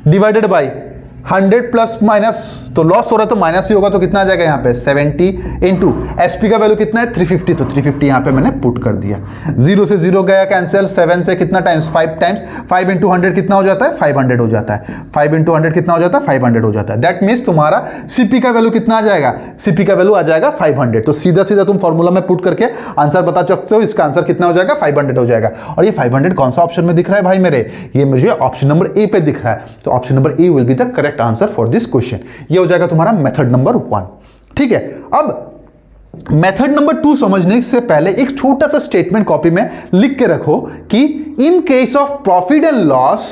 डिवाइडेड बाई 100 प्लस माइनस, तो लॉस हो रहा है तो माइनस ही होगा, तो कितना आ जाएगा यहाँ पे 70 इंटू एसपी का वैल्यू कितना है 350, तो 350 यहाँ पे मैंने पुट कर दिया। 0 से 0 गया कैंसिल, 7 से कितना टाइम्स 5 टाइम्स, 5 इंटू 100 कितना हो जाता है 500 हो जाता है, 5 इंटू 100 कितना हो जाता है 500 हो जाता है। दैट मीन्स तुम्हारा सीपी का वैल्यू कितना आ जाएगा, सीपी का वैल्यू आ जाएगा 500। तो सीधा सीधा तुम फॉर्मूला में पुट करके आंसर बता सकते हो, इसका आंसर कितना हो जाएगा 500 हो जाएगा। और ये 500 कौन सा ऑप्शन में दिख रहा है भाई मेरे, ये मुझे ऑप्शन नंबर ए पे दिख रहा है, तो option number A will be the correct answer for this question. ये हो जाएगा तुम्हारा मेथड नंबर 1। ठीक है, अब मेथड नंबर 2 समझने से पहले एक छोटा सा स्टेटमेंट कॉपी में लिख के रखो कि in case of profit and loss,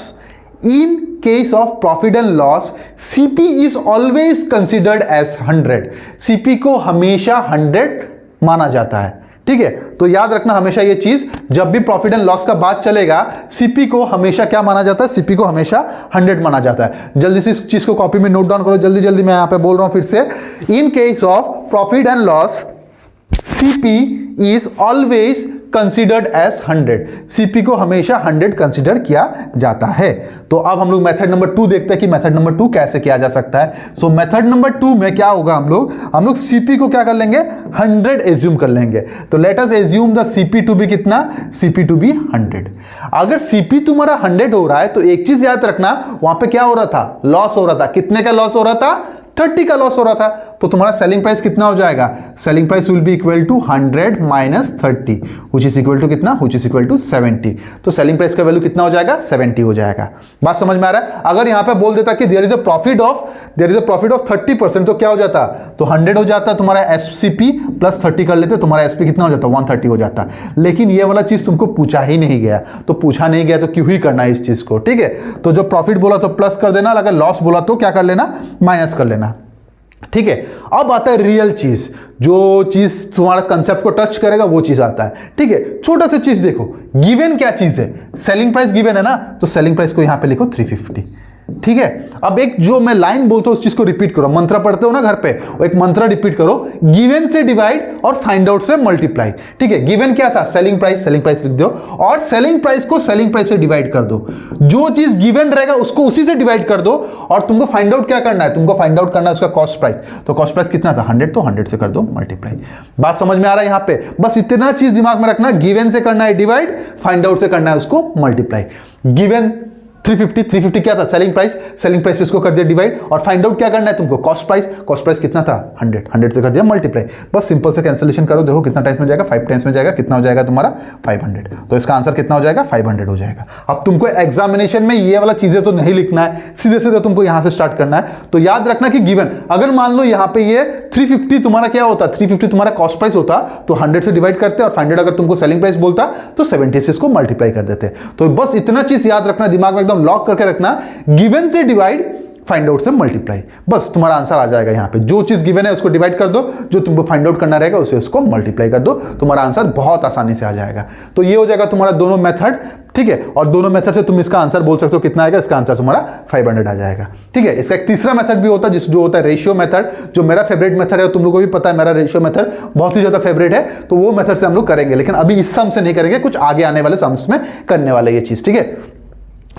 in case of profit and loss CP is always considered as 100। CP को हमेशा 100 माना जाता है। ठीक है, तो याद रखना हमेशा ये चीज, जब भी प्रॉफिट एंड लॉस का बात चलेगा सीपी को हमेशा क्या माना जाता है, सीपी को हमेशा 100 माना जाता है। जल्दी से इस चीज को कॉपी में नोट डाउन करो, जल्दी जल्दी, मैं यहां पे बोल रहा हूं फिर से। In case of profit and loss CP is always considered as 100। CP को हमेशा 100 कंसिडर किया जाता है। तो अब हम लोग मेथड नंबर 2 देखते हैं कि मेथड नंबर 2 कैसे किया जा सकता है। सो मेथड नंबर 2 में क्या होगा, हम लोग सीपी को क्या कर लेंगे 100 एज्यूम कर लेंगे। तो let us assume the CP to be कितना, सीपी टू बी 100। अगर सीपी तुम्हारा 100 हो रहा है तो एक चीज याद रखना, वहां पे क्या हो रहा था, लॉस हो रहा था। कितने का लॉस हो रहा था, 30 का लॉस हो रहा था। तो तुम्हारा सेलिंग प्राइस कितना हो जाएगा, selling price will be equal to 100 minus 30 which is equal to कितना, व्हिच इज इक्वल टू 70। तो सेलिंग प्राइस का वैल्यू कितना हो जाएगा 70 हो जाएगा। बात समझ में आ रहा है। अगर यहां पे बोल देता कि there is a profit of 30%, तो क्या हो जाता, तो 100 हो जाता तुम्हारा एससीपी प्लस 30 कर लेते, तुम्हारा एसपी कितना हो जाता 130 हो जाता। लेकिन ये वाला चीज तुमको पूछा ही नहीं गया, तो पूछा नहीं गया तो क्यों ही करना है इस चीज को। ठीक है, तो जब प्रॉफिट बोला तो प्लस कर देना, अगर लॉस बोला तो क्या कर लेना, माइनस कर लेना। ठीक है, अब आता है रियल चीज, जो चीज तुम्हारा कंसेप्ट को टच करेगा वो चीज आता है। ठीक है, छोटा सा चीज देखो, गिवन क्या चीज है, सेलिंग प्राइस गिवन है ना, तो सेलिंग प्राइस को यहां पे लिखो 350। ठीक है, अब एक जो मैं लाइन बोलता हूं उस चीज को रिपीट करो, मंत्र पढ़ते हो ना घर पे, वो एक मंत्र रिपीट करो, गिवन से डिवाइड और फाइंड आउट से मल्टीप्लाई। ठीक है, गिवन क्या था, सेलिंग प्राइस लिख दो, और सेलिंग प्राइस को सेलिंग प्राइस से डिवाइड कर दो। जो चीज गिवन रहेगा उसको उसी से डिवाइड कर दो, और तुमको फाइंड आउट क्या करना है, तुमको फाइंड आउट करना है उसका कॉस्ट प्राइस। तो कॉस्ट प्राइस कितना था 100, तो 100 से कर दो मल्टीप्लाई। बात समझ में आ रहा है। यहां पे बस इतना चीज दिमाग में रखना, गिवन से करना है डिवाइड, फाइंड आउट से करना है उसको मल्टीप्लाई। गिवन 350 क्या था, सेलिंग प्राइस इसको कर दिया डिवाइड, और फाइंड आउट क्या करना है तुमको, कॉस्ट प्राइस कितना था 100 से कर दिया मल्टीप्लाई। बस सिंपल से कैंसिलेशन करो, देखो कितना टाइम्स में जाएगा, 5 टाइम्स में जाएगा, कितना हो जाएगा तुम्हारा 500। तो इसका आंसर कितना हो जाएगा 500 हो जाएगा। अब तुमको एग्जामिनेशन में ये वाला चीजें तो नहीं लिखना है, सीधे सीधे तुमको यहां से स्टार्ट करना है। तो याद रखना कि गिवन, अगर मान लो यहां पे ये 350 तुम्हारा क्या होता, 350 तुम्हारा कॉस्ट प्राइस होता, तो 100 से डिवाइड करते, और 500 अगर तुमको सेलिंग प्राइस बोलता तो 70 से इसको मल्टीप्लाई कर देते। तो बस इतना चीज याद रखना, दिमाग में एकदम लॉक करके रखना, गिवन से डिवाइड, फाइंड आउट से मल्टीप्लाई। बस तुम्हारा आंसर आ जाएगा। यहां पे जो चीज गिवन है उसको डिवाइड कर दो, जो तुमको फाइंड आउट करना रहेगा उसे उसको मल्टीप्लाई कर दो, तुम्हारा आंसर बहुत आसानी से आ जाएगा। तो ये हो जाएगा तुम्हारा दोनों मेथड। ठीक है, और दोनों मेथड से तुम इसका आंसर बोल सकते हो कितना आएगा, इसका आंसर तुम्हारा 500 आ जाएगा। ठीक है, इसका एक तीसरा मेथड भी होता है जो होता है रेशियो मेथड, जो मेरा फेवरेट मेथड है, तुम लोगों को भी पता है मेरा रेशियो मेथड बहुत ही ज्यादा फेवरेट है। तो वो मेथड से हम लोग करेंगे, लेकिन अभी इस सम से नहीं करेंगे, कुछ आगे आने वाले सम्स में करने वाले ये चीज। ठीक है,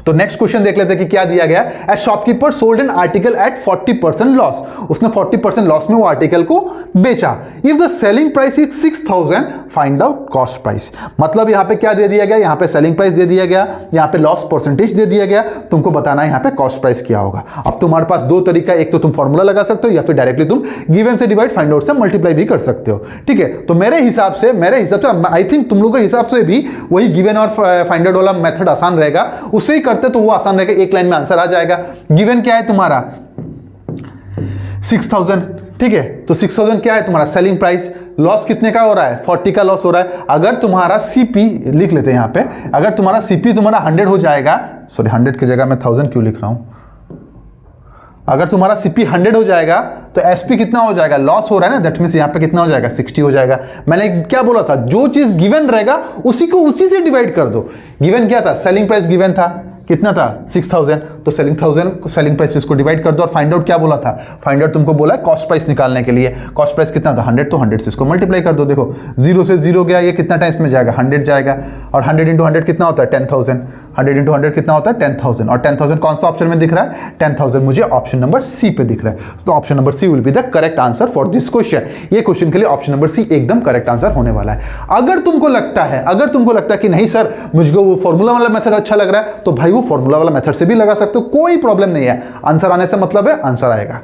तो नेक्स्ट क्वेश्चन देख लेते हैं कि क्या दिया गया। As shopkeeper sold an article at 40% loss, उसने 40% लॉस में वो आर्टिकल को बेचा। If the selling price is 6000 find out cost price. मतलब यहां पे क्या दे दिया गया, यहां पे सेलिंग प्राइस दे दिया गया, यहां पे लॉस परसेंटेज दे दिया गया, तुमको बताना है यहां पे कॉस्ट प्राइस क्या होगा। अब तुम्हारे पास दो तरीका, एक तो तुम फॉर्मूला लगा सकते हो या फिर डायरेक्टली तुम गिवन से डिवाइड फाइंड आउट से मल्टीप्लाई भी कर सकते हो। ठीक है, तो मेरे हिसाब से आई थिंक तुम लोगों के हिसाब से भी वही गिवन और फाइंड आउट वाला मेथड आसान रहेगा, उससे ही करते तो वो आसान रहेगा, एक लाइन में आंसर आ जाएगा। गिवन क्या है तुम्हारा 6000, ठीक है, तो 6000 क्या है तुम्हारा सेलिंग प्राइस, लॉस कितने का हो रहा है 40 का लॉस हो रहा है। अगर तुम्हारा सीपी लिख लेते हैं यहां पे, अगर तुम्हारा सीपी तुम्हारा 100 हो जाएगा, सॉरी 100 की जगह मैं 1000 क्यों लिख रहा हूं, अगर तुम्हारा सीपी 100 हो जाएगा तो एसपी कितना हो जाएगा, लॉस हो रहा है ना, दैट मींस यहां पे कितना हो जाएगा 60 हो जाएगा। मैंने क्या बोला था, जो चीज गिवन रहेगा उसी को उसी से डिवाइड कर दो। गिवन क्या था, सेलिंग प्राइस गिवन था, कितना था 6000, तो सेलिंग प्राइस इसको डिवाइड कर दो। और फाइंड आउट क्या बोला था, फाइंड आउट तुमको बोला कॉस्ट प्राइस निकालने के लिए, कॉस्ट प्राइस कितना था 100, तो 100 से इसको मल्टीप्लाई कर दो। देखो 0 से 0 गया, ये कितना टाइम्स में जाएगा 100 जाएगा, और 100 इंटू 100 कितना होता है 10,000, 100 इंटू 100 कितना होता है 10,000, और 10,000 कौन सा ऑप्शन में दिख रहा है 10,000 मुझे ऑप्शन नंबर सी पे दिख रहा है। तो option number C will be the correct answer for this question. ये क्वेश्चन के लिए ऑप्शन नंबर सी एकदम करेक्ट आंसर होने वाला है। अगर तुमको लगता है कि नहीं सर मुझको वो फॉर्मूला वाला मेथड अच्छा लग रहा है, तो भाई वो फॉर्मूला वाला मेथड से भी लगा सकते हो, कोई प्रॉब्लम नहीं है। आंसर आने से मतलब है आंसर आएगा,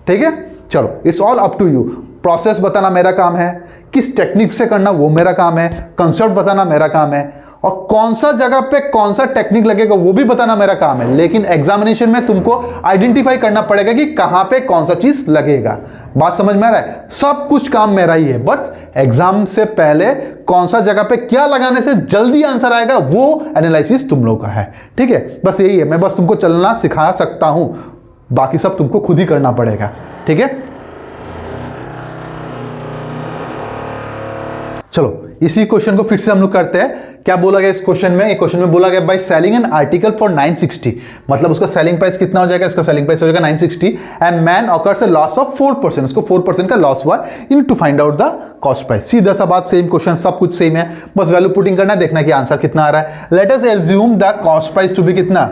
ठीक है। चलो it's all up to you. Process बताना मेरा काम है, किस टेक्निक से करना वो मेरा काम है, कंसेप्ट बताना मेरा काम है, और कौन सा जगह पे कौन सा टेक्निक लगेगा वो भी बताना मेरा काम है। लेकिन एग्जामिनेशन में तुमको आइडेंटिफाई करना पड़ेगा कि कहां पे कौन सा चीज लगेगा। बात समझ में आ रहा है, सब कुछ काम मेरा ही है, बस एग्जाम से पहले कौन सा जगह पे क्या लगाने से जल्दी आंसर आएगा वो एनालिसिस तुम लोग का है, ठीक है। बस यही है, मैं बस तुमको चलना सिखा सकता हूं, बाकी सब तुमको खुद ही करना पड़ेगा, ठीक है। चलो इसी क्वेश्चन को फिर से हम लोग करते हैं। क्या बोला गया इस क्वेश्चन में, एक क्वेश्चन में बोला गया by selling an article for 960, मतलब उसका सेलिंग प्राइस कितना हो जाएगा, इसका सेलिंग प्राइस हो जाएगा 960, and man incurs a loss of 4%, उसको 4% का लॉस हुआ, in to find out the cost price. सीधा सा बात, सेम क्वेश्चन, सब कुछ सेम है, बस वैल्यू पुटिंग करना है, देखना कि आंसर कितना आ रहा है। Let us assume the cost price to be कितना,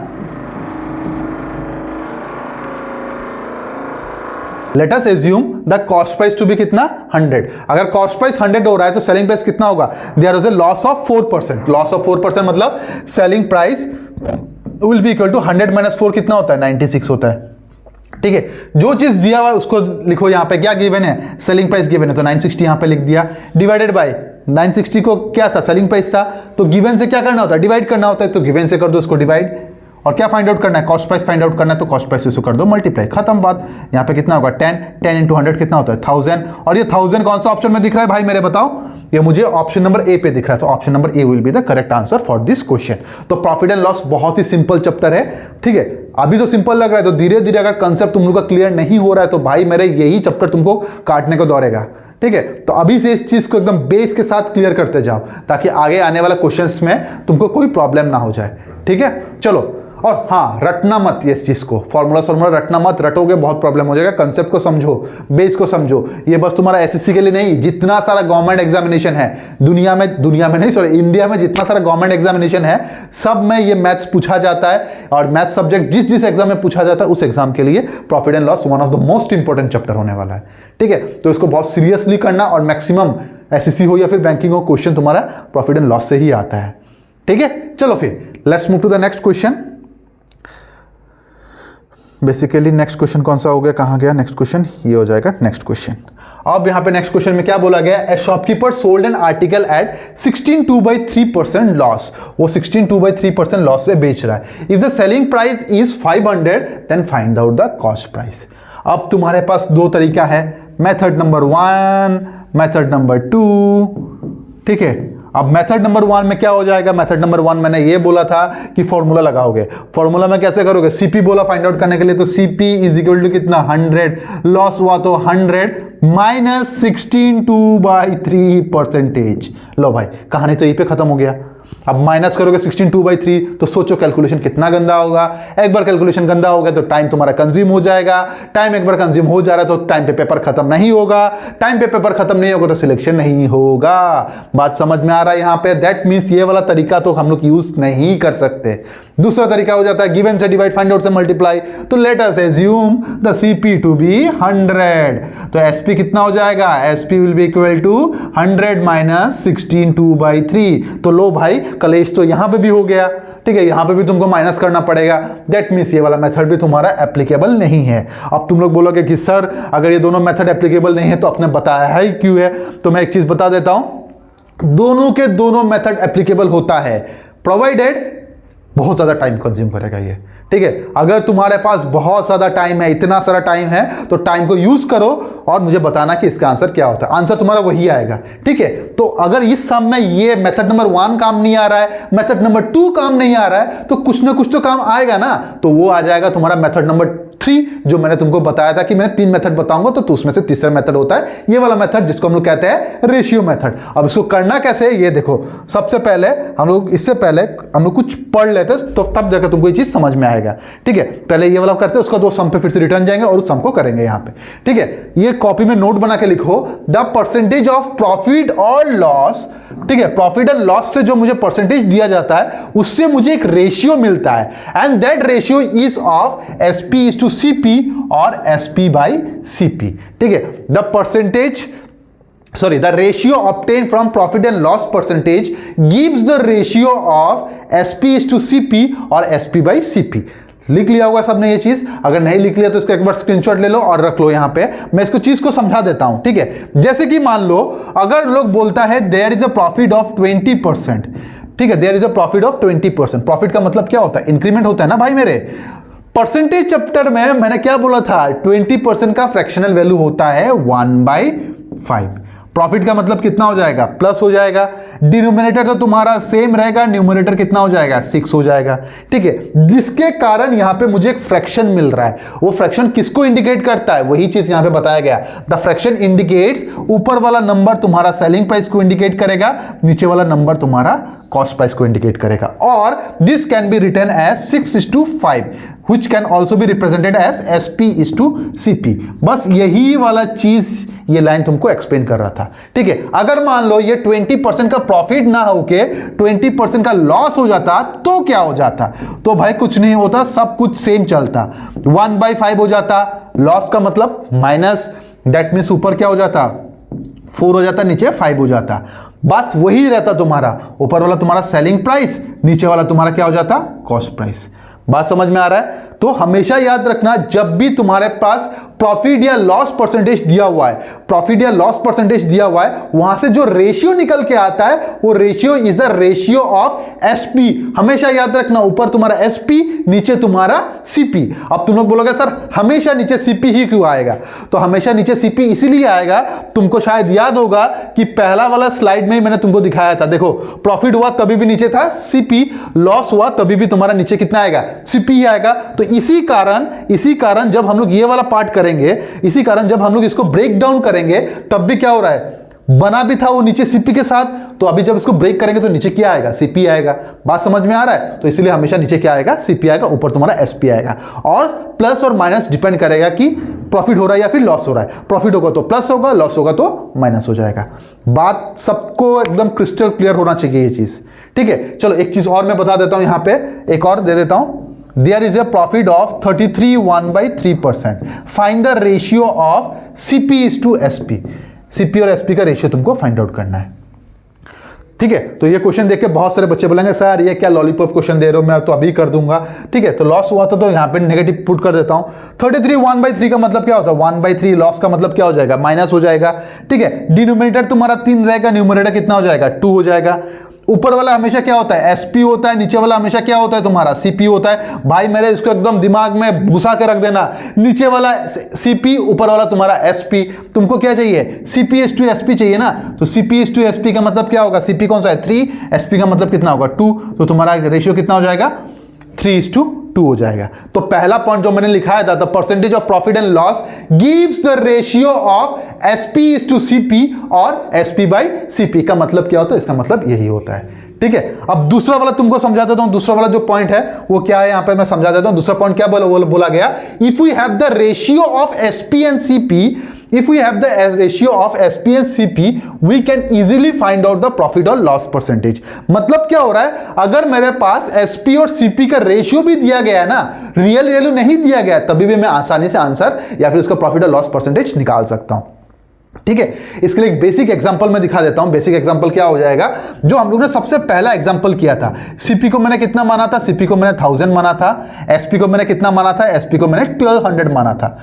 let us assume the cost price to be कितना 100। अगर कॉस्ट प्राइस 100 हो रहा है तो सेलिंग प्राइस कितना होगा, there is a loss of 4%, loss of 4% मतलब selling price will be equal to 100 minus 4 कितना होता है 96 होता है, ठीक है। जो चीज दिया हुआ है उसको लिखो, यहां पे क्या गिवन है, सेलिंग प्राइस गिवन है तो 960 यहां पे लिख दिया, डिवाइडेड बाय 960 को क्या था सेलिंग प्राइस था, तो गिवन से क्या करना होता है डिवाइड करना होता है, तो गिवन से कर दो उसको डिवाइड, और क्या फाइंड आउट करना है कॉस्ट प्राइस फाइंड आउट करना है, तो कॉस्ट प्राइस इसको कर दो मल्टीप्लाई, खत्म बात। यहाँ पे कितना होगा 10 इंटू 100 कितना होता है 1000, और ये 1000 कौन सा ऑप्शन में दिख रहा है भाई मेरे बताओ, ये मुझे ऑप्शन नंबर ए पे दिख रहा है, तो option number A will be the correct answer for this question. तो प्रॉफिट एंड लॉस बहुत ही सिंपल चैप्टर है, ठीक है। अभी तो सिंपल लग रहा है, तो धीरे धीरे अगर कंसेप्ट तुम लोग का क्लियर नहीं हो रहा है तो भाई मेरे यही चैप्टर तुमको काटने को दौड़ेगा, ठीक है। तो अभी से इस चीज को एकदम बेस के साथ क्लियर करते जाओ, ताकि आगे आने वाला क्वेश्चंस में तुमको कोई प्रॉब्लम ना हो जाए, ठीक है। चलो, और हाँ रटना मत ये इस चीज को, फॉर्मूला रटना मत, रटोगे बहुत प्रॉब्लम हो जाएगा। कंसेप्ट को समझो, बेस को समझो। ये बस तुम्हारा एसएससी के लिए नहीं, जितना सारा गवर्नमेंट एग्जामिनेशन है दुनिया में नहीं सॉरी इंडिया में जितना सारा गवर्नमेंट एग्जामिनेशन है सब में ये मैथ्स पूछा जाता है, और मैथ्स सब्जेक्ट जिस जिस एग्जाम में पूछा जाता है उस एग्जाम के लिए profit and loss one of the most important chapter होने वाला है, ठीक है। तो इसको बहुत सीरियसली करना, और मैक्सिमम एसएससी हो या फिर बैंकिंग हो क्वेश्चन तुम्हारा प्रॉफिट एंड लॉस से ही आता है, ठीक है। चलो फिर let's move to the next question. Basically next question कौन सा हो गया, कहाँ गया नेक्स्ट क्वेश्चन, ये हो जाएगा नेक्स्ट क्वेश्चन। अब यहाँ पे नेक्स्ट क्वेश्चन में क्या बोला गया, a shopkeeper sold an article at 16/3% loss, वो 16/3% लॉस से बेच रहा है। If the selling price is 500 then find out the cost price. अब तुम्हारे पास दो तरीका है, मेथड नंबर 1, मेथड नंबर 2, ठीक है। अब मेथड नंबर 1 में क्या हो जाएगा, मेथड नंबर 1 मैंने ये बोला था कि फॉर्मूला लगाओगे। फॉर्मूला में कैसे करोगे, सीपी बोला फाइंड आउट करने के लिए, तो सीपी इज इक्वल टू कितना 100, लॉस हुआ तो 100 माइनस 16/3%। लो भाई कहानी तो यहीं पे खत्म हो गया। अब माइनस करोगे 16/3, तो सोचो कैलकुलेशन कितना गंदा होगा। एक बार कैलकुलेशन गंदा हो गया तो टाइम तुम्हारा कंज्यूम हो जाएगा। टाइम एक बार कंज्यूम हो जा रहा है तो टाइम पे पेपर खत्म नहीं होगा। टाइम पे पेपर खत्म नहीं होगा तो सिलेक्शन नहीं होगा। बात समझ में आ रहा है यहाँ पे। दैट मीन्स ये वाला तरीका तो हम लोग यूज नहीं कर सकते। दूसरा तरीका हो जाता है गिवन से डिवाइड, फाइंड आउट से मल्टीप्लाई। तो let us assume the CP to be 100, तो एसपी कितना हो जाएगा, SP will be equal to 100 minus 16 2/3। तो लो भाई कलेश तो यहां पे भी हो गया, ठीक है, यहां पे भी तुमको माइनस करना पड़ेगा। दैट मीन्स ये वाला मेथड भी तुम्हारा एप्लीकेबल नहीं है। अब तुम लोग बोलोगे कि सर अगर ये दोनों मेथड एप्लीकेबल नहीं है तो आपने बताया ही क्यों है, तो मैं एक चीज बता देता हूं, दोनों के दोनों मेथड एप्लीकेबल होता है, प्रोवाइडेड बहुत ज्यादा टाइम कंज्यूम करेगा ये, ठीक है। अगर तुम्हारे पास बहुत ज्यादा टाइम है, इतना सारा टाइम है, तो टाइम को यूज करो और मुझे बताना कि इसका आंसर क्या होता है। आंसर तुम्हारा वही आएगा, ठीक है। तो अगर इस सम में ये मेथड नंबर 1 काम नहीं आ रहा है, मेथड नंबर 2 काम नहीं आ रहा है, तो कुछ ना कुछ तो काम आएगा ना, तो वो आ जाएगा तुम्हारा मेथड नंबर 3, जो मैंने तुमको बताया था कि मैंने 3 मेथड बताऊंगा, तो उसमें से तीसरा मेथड होता है ये वाला मेथड जिसको हम लोग कहते हैं रेशियो मेथड। अब इसको करना कैसे है ये देखो, सबसे पहले हम लोग, इससे पहले हम लोग कुछ पढ़ लेते हैं, तो तब जाकर तुमको ये चीज समझ में आएगा, ठीक है। पहले ये वाला करते हैं, उसका दो सम पे फिर से रिटर्न जाएंगे और उस सम को करेंगे यहां पे, ठीक है। ये कॉपी में नोट बना के लिखो, द परसेंटेज ऑफ प्रॉफिट और लॉस, ठीक है, प्रॉफिट एंड लॉस से जो मुझे परसेंटेज दिया जाता है उससे मुझे एक रेशियो मिलता है, and that ratio is of SP is to CP और एसपी बाई सीपी, ठीक है। The ratio obtained from profit and loss percentage gives the ratio of SP is to CP और SP by CP। लिख लिया होगा सबने ये चीज, अगर नहीं लिख लिया तो इसका एक बार स्क्रीनशॉट ले लो और रख लो यहां पे। मैं इसको चीज को समझा देता हूं, ठीक है। जैसे कि मान लो अगर लोग बोलता है there is a profit of 20%, ठीक है, there is a profit of 20%। Profit का मतलब क्या होता है, इंक्रीमेंट होता है ना भाई मेरे। परसेंटेज चैप्टर में मैंने क्या बोला था, 20% का फ्रैक्शनल वैल्यू होता है 1/5। प्रॉफिट का मतलब कितना हो जाएगा, प्लस हो जाएगा। डिनोमिनेटर तो तुम्हारा सेम रहेगा, न्यूमरेटर कितना हो जाएगा, 6 हो जाएगा, ठीक है। जिसके कारण यहां पे मुझे एक फ्रैक्शन मिल रहा है। वो फ्रैक्शन किसको इंडिकेट करता है, वही चीज यहां पे बताया गया। द फ्रैक्शन इंडिकेट्स, ऊपर वाला नंबर तुम्हारा सेलिंग प्राइस को इंडिकेट करेगा, नीचे वाला नंबर तुम्हारा कॉस्ट प्राइस को इंडिकेट करेगा। और this can be written as 6:5 which can also be represented as SP is to CP। बस यही वाला चीज ये लाइन तुमको एक्सप्लेन कर रहा था, ठीक है। अगर मान लो ये 20% का प्रॉफिट ना होके 20% का लॉस हो जाता तो क्या हो जाता, तो भाई कुछ नहीं होता, सब कुछ सेम चलता, 1/5 हो जाता। लॉस का मतलब माइनस, दैट मीन्स ऊपर क्या हो जाता, 4 हो जाता, नीचे 5 हो जाता। बात वही रहता तुम्हारा, ऊपर वाला तुम्हारा सेलिंग प्राइस, नीचे वाला तुम्हारा क्या हो जाता, कॉस्ट प्राइस। बात समझ में आ रहा है। तो हमेशा याद रखना, जब भी तुम्हारे पास प्रॉफिट या लॉस परसेंटेज दिया हुआ है, प्रॉफिट या लॉस परसेंटेज दिया हुआ है, वहां से जो रेशियो निकल के आता है वो ratio is the ratio of SP. हमेशा याद रखना, ऊपर तुम्हारा एसपी, नीचे तुम्हारा सीपी। अब तुम लोग बोलोगे सर हमेशा नीचे सीपी ही क्यों आएगा, तो हमेशा नीचे सीपी इसीलिए आएगा, तुमको शायद याद होगा कि पहला वाला स्लाइड में ही मैंने तुमको दिखाया था। देखो प्रॉफिट हुआ तभी भी नीचे था सीपी, लॉस हुआ तभी भी तुम्हारा नीचे कितना आएगा, सीपी ही आएगा। तो इसी कारण जब हम लोग ये वाला पार्ट करेंगे, इसी कारण जब हम लोग इसको ब्रेक डाउन करेंगे तब भी क्या हो रहा है, बना भी था वो नीचे सीपी के साथ, तो अभी जब इसको ब्रेक करेंगे तो नीचे क्या आएगा, सीपी आएगा। बात समझ में आ रहा है। तो इसलिए हमेशा नीचे क्या आएगा, सीपी आएगा, ऊपर तुम्हारा एसपी आएगा। और प्लस और माइनस डिपेंड करेगा कि प्रॉफिट हो रहा है या फिर लॉस हो रहा है। प्रॉफिट होगा तो प्लस होगा, लॉस होगा तो माइनस हो जाएगा। बात सबको एकदम क्रिस्टल क्लियर होना चाहिए ये चीज, ठीक है। चलो एक चीज और मैं बता देता हूं, यहां पे एक और दे देता हूं। There is a profit of 33 1/3%. Find the ratio of CP is to SP. CP और SP का रेशियो तुमको फाइंड आउट करना है, ठीक है। तो ये क्वेश्चन देख के बहुत सारे बच्चे बोलेंगे सर ये क्या लॉलीपॉप क्वेश्चन दे रहे हो, मैं तो अभी कर दूंगा, ठीक है। तो लॉस हुआ था तो यहाँ पे नेगेटिव पुट कर देता हूँ। 33 1/3 का मतलब क्या होता है, 1/3 लॉस का मतलब क्या हो जाएगा, माइनस हो जाएगा, ठीक है। डिनोमिनेटर तुम्हारा 3 रहेगा, न्यूमरेटर कितना हो जाएगा, 2 हो जाएगा। ऊपर वाला हमेशा क्या होता है, एसपी होता है, नीचे वाला हमेशा क्या होता है तुम्हारा, सीपी होता है। भाई मेरे इसको एकदम दिमाग में घुसा के रख देना, नीचे वाला सीपी, ऊपर वाला तुम्हारा एसपी। तुमको क्या चाहिए, सीपी इज टू एसपी चाहिए ना, तो सीपी इज टू एसपी का मतलब क्या होगा, सीपी कौन सा है 3, एसपी का मतलब कितना होगा 2, तो तुम्हारा रेशियो कितना हो जाएगा 3:2 हो जाएगा। तो पहला पॉइंट जो मैंने लिखा था, the percentage of profit and loss gives the ratio of SP is to CP और एसपी बाई सीपी का मतलब क्या होता है, इसका मतलब यही होता है, ठीक है। अब दूसरा वाला तुमको समझा देता हूं। दूसरा वाला जो पॉइंट है वो क्या है, यहां पे मैं समझा देता हूं। दूसरा पॉइंट क्या बोला गया, if we have the ratio of SP and CP if we have the ratio of SP and CP we can easily find out the profit और लॉस परसेंटेज। मतलब क्या हो रहा है, अगर मेरे पास एसपी और सीपी का रेशियो भी दिया गया है ना, रियल वैल्यू नहीं दिया गया, तभी भी मैं आसानी से आंसर या फिर उसका प्रॉफिट और लॉस परसेंटेज निकाल सकता हूं। ठीक है, इसके लिए एक बेसिक एग्जांपल मैं दिखा देता हूं। बेसिक एग्जांपल क्या हो जाएगा, जो हम लोग ने सबसे पहला एग्जांपल किया था, सीपी को मैंने कितना माना था, सीपी को मैंने 1000 माना था, एसपी को मैंने कितना माना था, एसपी को मैंने 1200 माना था।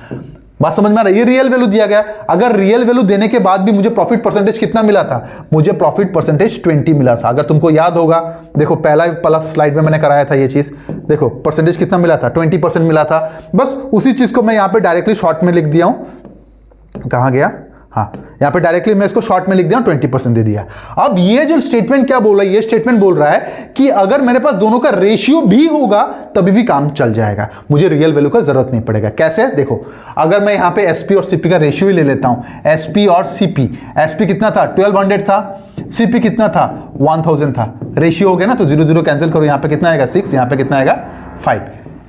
बात समझ में आ रहा है, ये रियल वैल्यू दिया गया। अगर रियल वैल्यू देने के बाद भी मुझे प्रॉफिट परसेंटेज कितना मिला था, मुझे प्रॉफिट परसेंटेज 20 मिला था। अगर तुमको याद होगा, देखो पहला स्लाइड में मैंने कराया था ये चीज, देखो परसेंटेज कितना मिला था, 20% मिला था। बस उसी चीज को मैं यहां पे डायरेक्टली शॉर्ट में लिख दिया हूं। कहां गया, हाँ यहां पे डायरेक्टली मैं इसको शॉर्ट में लिख दिया, 20% दे दिया। अब ये जो स्टेटमेंट क्या बोल रहा है, ये स्टेटमेंट बोल रहा है कि अगर मेरे पास दोनों का रेशियो भी होगा तभी भी काम चल जाएगा, मुझे रियल वैल्यू का जरूरत नहीं पड़ेगा। कैसे, देखो अगर मैं यहां पे एसपी और सीपी का रेशियो ही ले लेता हूं, एसपी और सीपी, एसपी कितना था 1200 था, सीपी कितना था 1000 था, रेशियो हो गया ना, तो 0 0 कैंसिल करो, यहां पे कितना आएगा 6, यहां पे कितना आएगा 5,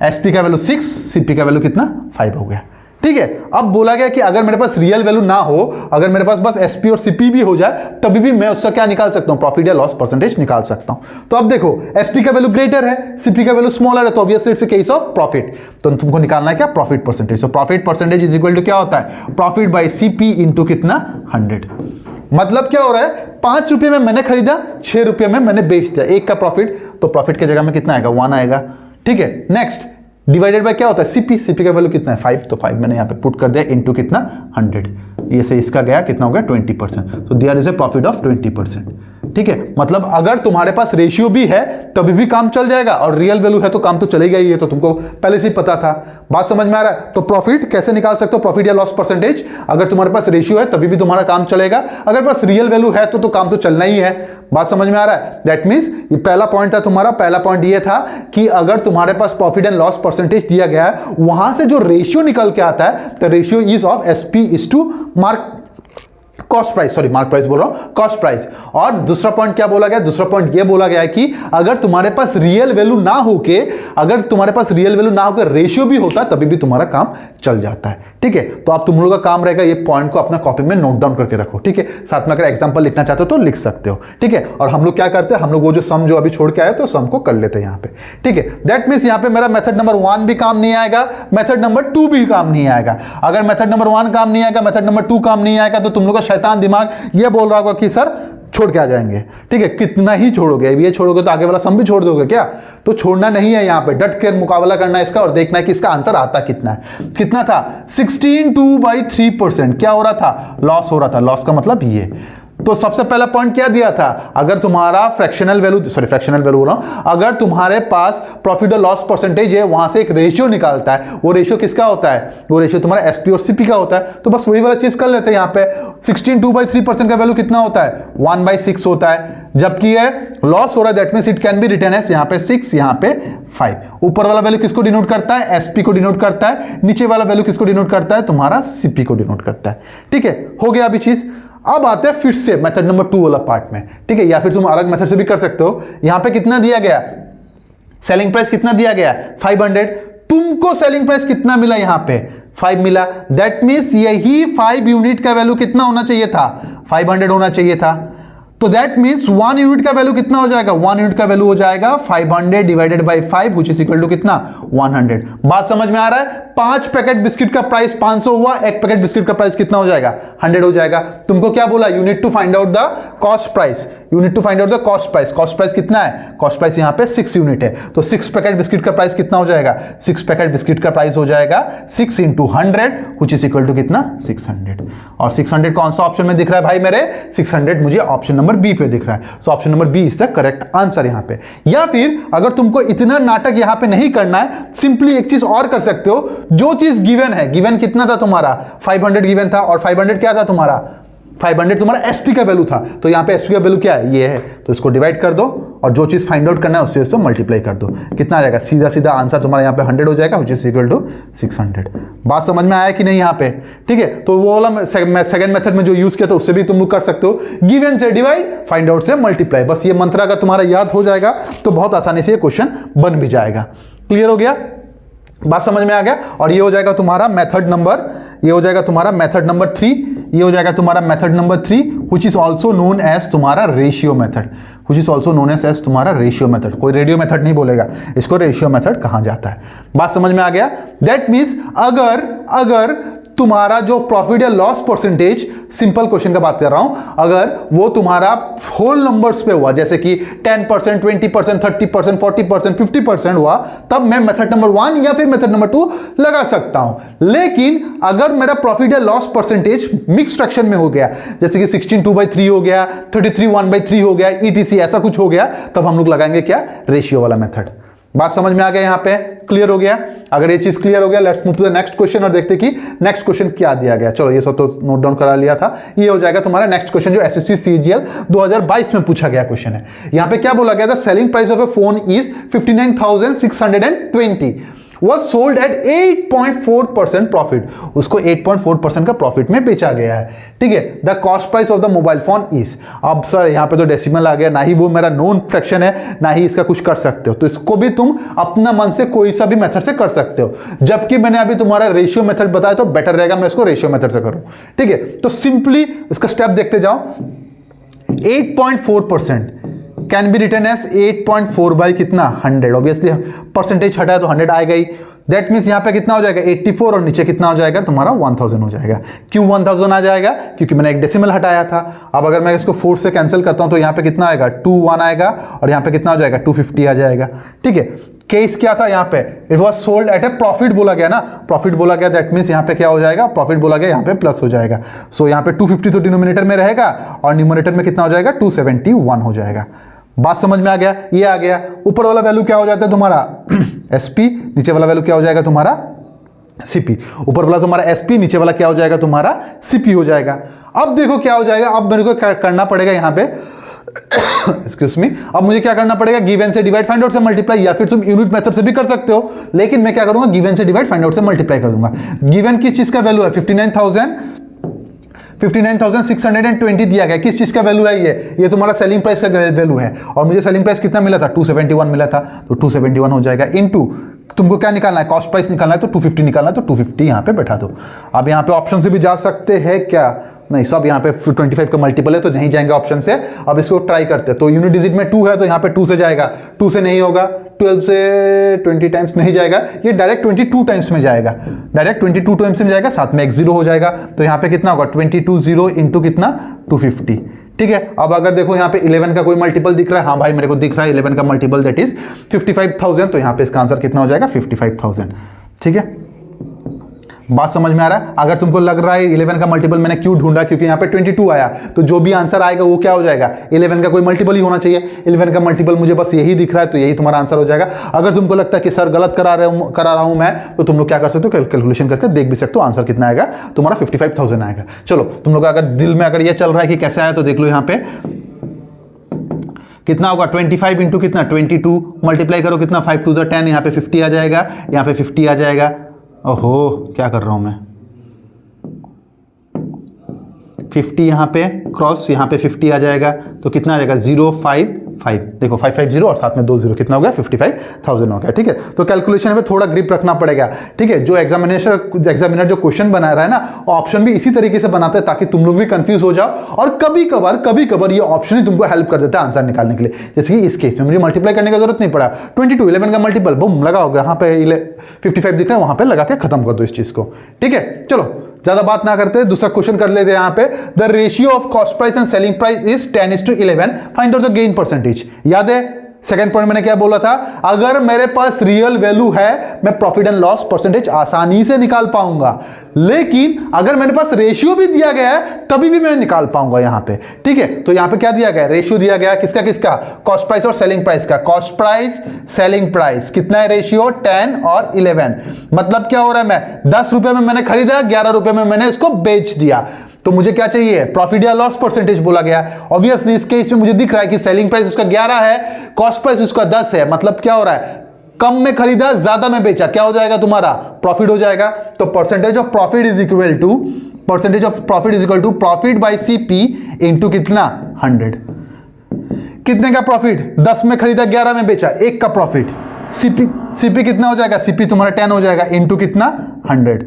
एसपी का वैल्यू 6, सीपी का वैल्यू कितना 5 हो गया। ठीक है, अब बोला गया कि अगर मेरे पास रियल वैल्यू ना हो, अगर मेरे पास बस एसपी और सीपी भी हो जाए, तभी भी मैं उसका क्या निकाल सकता हूं, प्रॉफिट या लॉस परसेंटेज निकाल सकता हूं। तो अब देखो एसपी का वैल्यू ग्रेटर है, सीपी का वैल्यू स्मॉलर है, तो obviously it's a case of profit. तो तुमको निकालना है क्या, प्रॉफिट परसेंटेज। तो profit percentage is equal to क्या होता है, प्रॉफिट बाय सीपी इंटू कितना 100। मतलब क्या हो रहा है, 5 रुपए में मैंने खरीदा, 6 रुपए में मैंने बेच दिया, एक का प्रॉफिट, तो प्रॉफिट की जगह में कितना आएगा 1 आएगा। ठीक है, नेक्स्ट डिवाइडेड बाय क्या होता है, सीपी, सीपी का वैल्यू कितना है 5, तो 5 मैंने यहां पे पुट कर दिया इनटू कितना 100, ये से इसका गया कितना हो गया 20%, तो there is a profit of 20%। ठीक है, मतलब अगर तुम्हारे पास रेशियो भी है तभी भी काम चल जाएगा, और रियल वैल्यू है तो काम तो चलेगा ही, ये तो तुमको पहले से ही पता था। बात समझ में आ रहा है, तो प्रॉफिट कैसे निकाल सकते हो, प्रॉफिट या लॉस परसेंटेज, अगर तुम्हारे पास रेशियो है तभी भी तुम्हारा काम चलेगा, अगर पास रियल वैल्यू है तो काम तो चलना ही है। बात समझ में आ रहा है, दैट मींस ये पहला पॉइंट था तुम्हारा, पहला पॉइंट ये था कि अगर तुम्हारे पास प्रॉफिट एंड लॉस परसेंटेज दिया गया है, वहां से जो रेशियो निकल के आता है, the ratio is of SP is to mark cost price, sorry mark price बोल रहा हूं, कॉस्ट प्राइस। और दूसरा पॉइंट क्या बोला गया, दूसरा पॉइंट ये बोला गया है कि अगर तुम्हारे पास रियल वैल्यू ना होके, अगर तुम्हारे पास रियल वैल्यू ना होकर रेशियो भी होता तभी भी तुम्हारा काम चल जाता है। ठीक है, तो अब तुम लोगों का काम रहेगा, ये पॉइंट को अपना कॉपी में नोट डाउन करके रखो। ठीक है, साथ में अगर एग्जांपल लिखना चाहते हो तो लिख सकते हो। ठीक है, और हम लोग क्या करते हैं, हम लोग वो जो सम जो अभी छोड़ के आए तो सम को कर लेते हैं यहाँ पे। ठीक है, दैट मींस यहाँ पे मेरा मेथड नंबर 1 भी काम नहीं आएगा, मेथड नंबर 2 भी काम नहीं आएगा। अगर मेथड नंबर 1 काम नहीं आएगा, मेथड नंबर 2 काम नहीं आएगा, तो तुम लोग का शैतान दिमाग ये बोल रहा होगा कि सर छोड़ के आ जाएंगे। ठीक है, कितना ही छोड़ोगे, ये छोड़ोगे तो आगे वाला सम भी छोड़ दोगे क्या, तो छोड़ना नहीं है, यहाँ पे डट कर मुकाबला करना है इसका और देखना है कि इसका आंसर आता कितना है। कितना था 16/3%, क्या हो रहा था, लॉस हो रहा था। लॉस का मतलब ये, तो सबसे पहला पॉइंट क्या दिया था, अगर तुम्हारा fractional value, sorry fractional value बोल रहा हूं, अगर तुम्हारे पास प्रॉफिट और लॉस परसेंटेज है, वहां से एक रेशियो निकालता है, वो रेशियो किसका होता है, वो रेशियो तुम्हारा एसपी और सीपी का होता है। तो बस वही वाला चीज कर लेते हैं। यहाँ पे 16/3% का वैल्यू कितना होता है 1/6 होता है, जबकि ये लॉस हो रहा है, that means it can be written as यहाँ पे 6, यहाँ पे 5। ऊपर वाला वैल्यू किसको डिनोट करता है, एसपी को डिनोट करता है, नीचे वाला वैल्यू किसको डिनोट करता है, तुम्हारा सीपी को डिनोट करता है। ठीक है, हो गया अभी चीज। अब आते हैं फिर से मेथड नंबर 2 वाला पार्ट में। ठीक है, या फिर तुम अलग मेथड से भी कर सकते हो। यहां पे कितना दिया गया, सेलिंग प्राइस कितना दिया गया 500, तुमको सेलिंग प्राइस कितना मिला, यहां पे 5 मिला, दैट मींस यही 5 यूनिट का वैल्यू कितना होना चाहिए था, 500 होना चाहिए था। तो दैट मींस 1 यूनिट का वैल्यू कितना हो जाएगा, 1 यूनिट का वैल्यू हो जाएगा 500 divided by 5 which is equal to कितना 100। बात समझ में आ रहा है, 5 पैकेट बिस्किट का प्राइस 500 हुआ, एक पैकेट बिस्किट का प्राइस कितना हो जाएगा 100 हो जाएगा। तुमको क्या बोला, you need to find out the cost price, you need to find out the cost price. Cost price कितना है, कॉस्ट प्राइस यहाँ पे 6 यूनिट है, तो 6 पैकेट बिस्किट का प्राइस कितना हो जाएगा, 6 पैकेट बिस्किट का प्राइस हो जाएगा 6 × 100 व्हिच इज इक्वल टू कितना 600। और 600 कौन सा ऑप्शन में दिख रहा है भाई मेरे, 600 मुझे ऑप्शन नंबर बी पे दिख रहा है। So option number B is the correct answer यहाँ पे। या फिर अगर तुमको इतना नाटक यहाँ पे नहीं करना है, सिंपली एक चीज और कर सकते हो, जो चीज गिवन है, गिवन कितना था तुम्हारा 500 गिवन था, और 500 क्या था तुम्हारा 500 तुम्हारा एसपी का वैल्यू था, तो यहाँ पे एसपी का वैल्यू क्या है, ये है, तो इसको डिवाइड कर दो और जो चीज फाइंड आउट करना है उससे इसको मल्टीप्लाई कर दो, कितना आ जाएगा, सीधा सीधा आंसर तुम्हारा यहाँ पे 100 हो जाएगा व्हिच इज इक्वल टू 600। बात समझ में आया कि नहीं यहाँ पे, ठीक है। तो वो वाला सेकंड मेथड में जो यूज किया था उससे भी तुम लोग कर सकते हो, गिवन से डिवाइड, फाइंड आउट से मल्टीप्लाई। बस ये मंत्र अगर तुम्हारा याद हो जाएगा तो बहुत आसानी से ये क्वेश्चन बन भी जाएगा। क्लियर हो गया। बात समझ में आ गया। और ये हो जाएगा तुम्हारा मेथड नंबर, ये हो जाएगा तुम्हारा मेथड नंबर 3, ये हो जाएगा तुम्हारा method number 3 which is also known as तुम्हारा ratio method, which is also known as तुम्हारा रेशियो मेथड। कोई रेडियो मेथड नहीं बोलेगा, इसको रेशियो मेथड कहा जाता है। बात समझ में आ गया। दैट मीन्स अगर तुम्हारा जो प्रॉफिट या लॉस परसेंटेज, सिंपल क्वेश्चन का बात कर रहा हूं, अगर वो तुम्हारा होल नंबर्स पे हुआ, जैसे कि 10%, 20%, 30%, 40%, 50% हुआ, तब मैं मेथड नंबर 1 या फिर मेथड नंबर 2 लगा सकता हूं। लेकिन अगर मेरा प्रॉफिट या लॉस परसेंटेज मिक्स फ्रैक्शन में हो गया, जैसे कि 16 2/3 हो गया, 33 1/3 हो गया, ETC ऐसा कुछ हो गया, तब हम लोग लगाएंगे क्या, रेशियो वाला मेथड। बात समझ में आ गया, यहां पे क्लियर हो गया। अगर ये चीज क्लियर हो गया, let's move to the next question और देखते कि नेक्स्ट क्वेश्चन क्या दिया गया। चलो ये सब तो नोट डाउन करा लिया था। ये हो जाएगा तुम्हारा नेक्स्ट क्वेश्चन जो SSC CGL 2022 में पूछा गया क्वेश्चन है। यहां पे क्या बोला गया था, selling price of A phone is 59,620 was sold at 8.4% profit, उसको 8.4% का प्रॉफिट में बेचा गया है। ठीक है, the cost price of the mobile phone is, अब सर यहाँ पे तो डेसिमल आ गया, ना ही वो मेरा नोन फ्रैक्शन है, ना ही इसका कुछ कर सकते हो, तो इसको भी तुम अपना मन से कोई सा भी मेथड से कर सकते हो। जबकि मैंने अभी तुम्हारा रेशियो मेथड बताया तो बेटर रहेगा मैं इसको रेशियो मेथड से करूं। ठीक है, तो सिंपली इसका स्टेप देखते जाओ। 8.4% can be written as 8.4 by कितना, 100। ऑब्वियसली परसेंटेज हटाया तो 100 आएगा ही। दैट मीन्स यहाँ पे कितना हो जाएगा 84 और नीचे कितना हो जाएगा तुम्हारा 1000 हो जाएगा। क्यों 1000 आ जाएगा, क्योंकि मैंने एक डेसिमल हटाया था। अब अगर मैं इसको 4 से कैंसिल करता हूं तो यहाँ पे कितना आएगा 21 आएगा और यहाँ पे कितना हो जाएगा 250 आ जाएगा। ठीक है, केस क्या था यहाँ पे, it was sold at A profit बोला गया ना, प्रॉफिट बोला गया, दैट मीन्स यहाँ पे क्या हो जाएगा, प्रॉफिट बोला गया, यहाँ पे प्लस हो जाएगा। सो यहाँ पे 250 तो डिनोमिनेटर में रहेगा और न्यूमरेटर में कितना हो जाएगा 271 हो जाएगा। बात समझ में आ गया, ये आ गया। ऊपर वाला वैल्यू क्या हो जाता है तुम्हारा SP, नीचे वाला वैल्यू क्या हो जाएगा तुम्हारा CP। ऊपर वाला तुम्हारा SP, नीचे वाला क्या हो जाएगा तुम्हारा CP हो जाएगा। अब देखो क्या हो जाएगा, अब मेरे को करना पड़ेगा यहाँ पे एक्सक्यूज मी, अब मुझे क्या करना पड़ेगा, गिवन से डिवाइड फाइंड आउट से मल्टीप्लाई, या फिर तुम यूनिट मेथड से भी कर सकते हो, लेकिन मैं क्या करूंगा गिवन से डिवाइड फाइंड आउट से मल्टीप्लाई कर दूंगा। गिवन किस चीज का वैल्यू है 59,620 दिया गया, किस चीज का वैल्यू है ये तुम्हारा सेलिंग प्राइस का वैल्यू है। और मुझे सेलिंग प्राइस कितना मिला था 271 मिला था, तो 271 हो जाएगा इनटू तुमको क्या निकालना है, कॉस्ट प्राइस निकालना है, तो 250 निकालना है, तो 250 यहाँ पे बैठा दो। अब यहाँ पे ऑप्शन से भी जा सकते हैं क्या, नहीं, सब यहाँ पे 25 का मल्टीपल है तो नहीं जाएंगे ऑप्शन से। अब इसको ट्राई करते हैं, तो यूनिट डिजिट में 2 है तो यहाँ पे 2 से जाएगा, 2 से नहीं होगा, 12 से 20 टाइम्स नहीं जाएगा, ये डायरेक्ट 22 टाइम्स में जाएगा, डायरेक्ट 22 टाइम्स में जाएगा, साथ में एक 0 हो जाएगा, तो यहाँ पे कितना होगा 22 0 इंटू कितना 250। ठीक है, अब अगर देखो यहाँ पे 11 का कोई मल्टीपल दिख रहा है, हाँ भाई मेरे को दिख रहा है 11 का मल्टीपल दैट इज 55,000, तो यहाँ पे इसका आंसर कितना हो जाएगा 55,000। ठीक है, बात समझ में आ रहा है। अगर तुमको लग रहा है 11 का मल्टीपल मैंने क्यों ढूंढा, क्योंकि यहाँ पे 22 आया, तो जो भी आंसर आएगा वो क्या हो जाएगा 11 का कोई मल्टीपल ही होना चाहिए। 11 का मल्टीपल मुझे बस यही दिख रहा है, तो यही तुम्हारा आंसर हो जाएगा। अगर तुमको लगता है कि सर गलत करा रहा हूं मैं, तो तुम लोग क्या कर सकते हो, कैलकुलेशन करके देख भी सकते हो, आंसर कितना आएगा तुम्हारा 55,000 आएगा। चलो तुम लोग अगर दिल में अगर ये चल रहा है कि कैसे आया, तो देख लो यहाँ पे कितना होगा 25 इंटू कितना 22 मल्टीप्लाई करो कितना 5 2 10, यहाँ पे 50 आ जाएगा, यहाँ पे 50 आ जाएगा। ओहो क्या कर रहा हूं मैं, 50 यहाँ पे क्रॉस, यहाँ पे 50 आ जाएगा, तो कितना आ जाएगा 055, देखो 550 और साथ में 2 0, कितना हो गया 55,000 हो गया। ठीक है, तो कैलकुलेशन में थोड़ा ग्रिप रखना पड़ेगा। ठीक है, जो एग्जामिनर जो क्वेश्चन बना रहा है ना, ऑप्शन भी इसी तरीके से बनाता है ताकि तुम लोग भी कंफ्यूज हो जाओ, और कभी कभार ये ऑप्शन ही तुमको हेल्प कर देता है आंसर निकालने के लिए। जैसे कि इस केस में मुझे मल्टीप्लाई करने की जरूरत नहीं पड़ा, 22 11 का मल्टीपल बूम लगा होगा, यहाँ पे 55 दिख रहा है, वहां पे लगा के खत्म कर दो इस चीज को। ठीक है, चलो ज्यादा बात ना करते, दूसरा क्वेश्चन कर लेते हैं। यहाँ पे the ratio of cost price and selling price is 10:11, find out the gain percentage. याद है सेकंड पॉइंट मैंने क्या बोला था, अगर मेरे पास रियल वैल्यू है मैं प्रॉफिट एंड लॉस परसेंटेज आसानी से निकाल पाऊंगा, लेकिन अगर मेरे पास रेशियो भी दिया गया है तभी भी मैं निकाल पाऊंगा यहाँ पे। ठीक है, तो यहाँ पे क्या दिया गया, रेशियो दिया गया, किसका किसका, कॉस्ट प्राइस और सेलिंग प्राइस का। कॉस्ट प्राइस सेलिंग प्राइस कितना है रेशियो 10 और 11, मतलब क्या हो रहा है, मैं 10 रुपए में मैंने खरीदा, 11 रुपए में मैंने इसको बेच दिया, तो मुझे क्या चाहिए, प्रॉफिट या लॉस परसेंटेज बोला गया। ऑब्वियसली इस केस में मुझे दिख रहा है कि सेलिंग प्राइस उसका 11 है, कॉस्ट प्राइस उसका 10 है, मतलब क्या हो रहा है, कम में खरीदा ज्यादा में बेचा, क्या हो जाएगा तुम्हारा प्रॉफिट हो जाएगा। तो percentage of profit is equal to profit by CP into कितना 100। कितने का प्रॉफिट, 10 में खरीदा 11 में बेचा, 1 का प्रॉफिट, CP सीपी कितना हो जाएगा, सीपी तुम्हारा 10 हो जाएगा, इंटू कितना 100,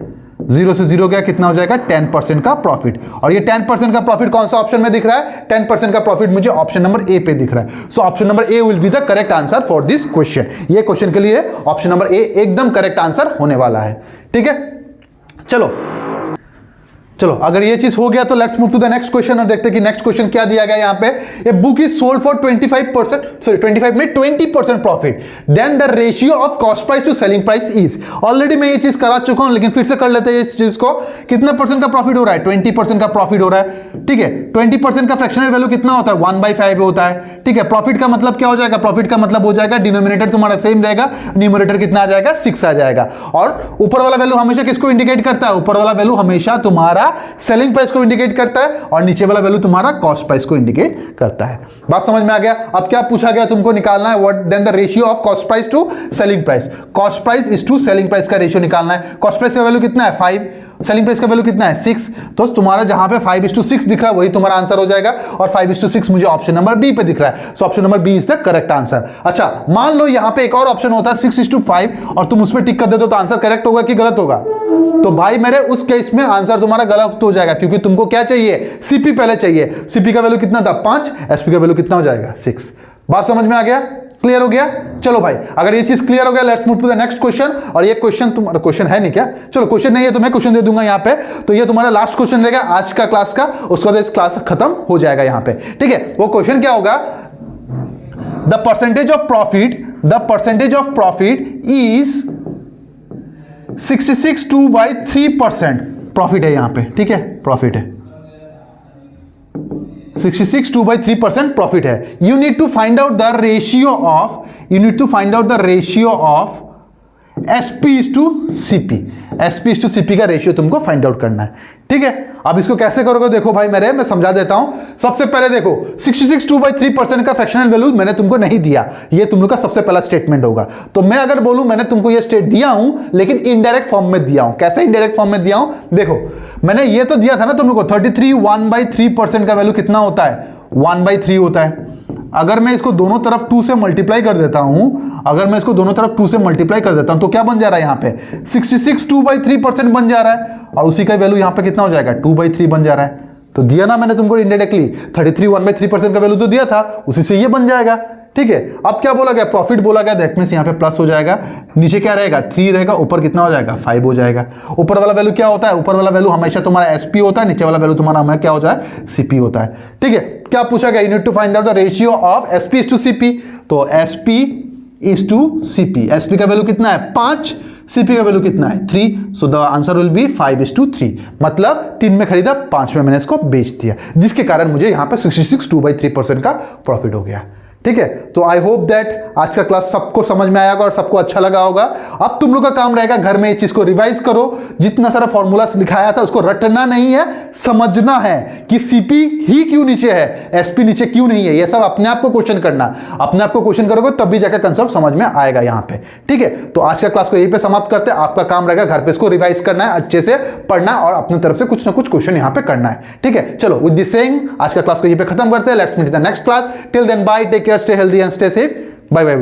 0 से 0 गया, कितना हो जाएगा 10% का प्रॉफिट। और ये 10% का प्रॉफिट कौन सा ऑप्शन में दिख रहा है, 10% का प्रॉफिट मुझे ऑप्शन नंबर ए पे दिख रहा है। So option number A will be the correct answer for this question. ये क्वेश्चन के लिए ऑप्शन नंबर ए एकदम करेक्ट आंसर होने वाला है। ठीक है, चलो अगर ये चीज हो गया तो let's move to the next question और देखते हैं कि नेक्स्ट क्वेश्चन क्या दिया गया यहाँ पे। A book is sold for 25%, sorry 25 में 20% profit, then the ratio of cost price to selling price is. Already मैं ये चीज करा चुका हूं, लेकिन फिर से कर लेते हैं इस चीज को। कितना परसेंट का प्रॉफिट हो रहा है, 20% का प्रॉफिट हो रहा है। ठीक है, 20% का फ्रैक्शनल वैल्यू कितना होता है, 1/5 होता है। ठीक है, प्रॉफिट का मतलब क्या हो जाएगा, प्रॉफिट का मतलब हो जाएगा डिनोमिनेटर तुम्हारा सेम रहेगा, न्यूमरेटर कितना आ जाएगा 6 आ जाएगा। और ऊपर वाला वैल्यू हमेशा किसको इंडिकेट करता है, ऊपर वाला वैल्यू हमेशा तुम्हारा सेलिंग प्राइस को इंडिकेट करता है और नीचे वाला वैल्यू तुम्हारा कॉस्ट प्राइस को इंडिकेट करता है। बात समझ में आ गया। अब क्या पूछा गया तुमको निकालना है, what then the ratio of cost price to selling price. Cost price is to selling price का रेशियो निकालना है। कॉस्ट प्राइस का वैल्यू कितना है 5, सेलिंग प्राइस का वैल्यू कितना है 6। तो तुम्हारा जहां पे 5:6 दिख रहा है वही तुम्हारा आंसर हो जाएगा, और 5:6 मुझे ऑप्शन नंबर बी पे दिख रहा है। So option number B is the correct answer. अच्छा, मान लो यहां पे एक और ऑप्शन होता है 6:5 और तुम उस पर टिक कर देते तो आंसर करेक्ट होगा कि गलत होगा। तो भाई मेरे उस केस में आंसर तुम्हारा गलत हो जाएगा, क्योंकि तुमको क्या चाहिए, सीपी पहले चाहिए। सीपी का वैल्यू कितना था 5, एसपी का वैल्यू कितना हो जाएगा 6। बात समझ में आ गया, क्लियर हो गया। चलो भाई, अगर ये चीज क्लियर हो गया let's move to the next question. और ये क्वेश्चन तुम्हारा क्वेश्चन है नहीं क्या, चलो क्वेश्चन नहीं है तो मैं क्वेश्चन दे दूंगा यहाँ पे। तो ये तुम्हारा लास्ट क्वेश्चन रहेगा आज का क्लास का, उसके बाद इस क्लास खत्म हो जाएगा यहाँ पे। ठीक है, वो क्वेश्चन क्या होगा, the percentage of profit is 66/3% profit है यहाँ पे। ठीक है, प्रॉफिट है 66/3% प्रॉफिट है। You need to find out the ratio of SP/CP का रेशियो तुमको फाइंड आउट करना है। ठीक है, अब इसको कैसे करोगे देखो भाई मेरे, मैं समझा देता हूं। सबसे पहले देखो 66/3% का फ्रैक्शनल वैल्यू मैंने तुमको नहीं दिया, ये तुम लोग का सबसे पहला स्टेटमेंट होगा। तो मैं अगर बोलूं मैंने तुमको ये स्टेट दिया हूं, लेकिन इनडायरेक्ट फॉर्म में दिया हूं। कैसे इनडायरेक्ट फॉर्म में दिया हूं, देखो मैंने ये तो दिया था ना तुम लोग को 33 1/3% का वैल्यू कितना होता है 1/3 होता है। अगर मैं इसको दोनों तरफ 2 से मल्टीप्लाई कर देता हूं, तो क्या बन जा रहा है यहाँ पे 66 2/3% बन जा रहा है, और उसी का वैल्यू यहाँ पे कितना हो जाएगा 2/3 बन जा रहा है। तो दिया ना मैंने तुमको इनडायरेक्टली 33 1/3% का वैल्यू तो दिया था, उसी से ये बन जाएगा। ठीक है, अब क्या बोला गया, प्रॉफिट बोला गया, दैट मींस यहाँ पे प्लस हो जाएगा, नीचे क्या रहेगा 3 रहेगा, ऊपर कितना हो जाएगा 5 हो जाएगा। ऊपर वाला वैल्यू क्या होता है, ऊपर वाला वैल्यू हमेशा तुम्हारा एसपी होता है, नीचे वाला वैल्यू तुम्हारा हमें क्या होता है सीपी होता है। ठीक है, क्या पूछा गया, you need to find out the ratio of SP/CP। तो SP/CP, एसपी का वैल्यू कितना है 5, सीपी का वैल्यू कितना है 3, so the answer will be 5:3। मतलब 3 में खरीदा, 5 में मैंने इसको बेच दिया, जिसके कारण मुझे यहाँ पे 66 2/3% का प्रॉफिट हो गया। ठीक है, तो आई होप दैट आज का क्लास सबको समझ में आया होगा और सबको अच्छा लगा होगा। अब तुम लोग का काम रहेगा घर में इस चीज को रिवाइज करो, जितना सारा फॉर्मूला लिखाया था उसको रटना नहीं है, समझना है कि सीपी ही क्यों नीचे है, एसपी नीचे क्यों नहीं है। ये सब अपने आप को क्वेश्चन करना, अपने आप को क्वेश्चन करोगे तब भी जाकर कंसेप्ट समझ में आएगा यहाँ पे। ठीक है, तो आज का क्लास को यहीं पे समाप्त करते हैं। आपका काम रहेगा घर पे इसको रिवाइज करना है, अच्छे से पढ़ना और अपनी तरफ से कुछ ना कुछ क्वेश्चन यहाँ पे करना है। ठीक है, चलो विद दिस सेइंग आज का क्लास को यहीं पे खत्म करते हैं। Let's meet in the next class. Till then bye, take care, stay healthy and stay safe. Bye bye.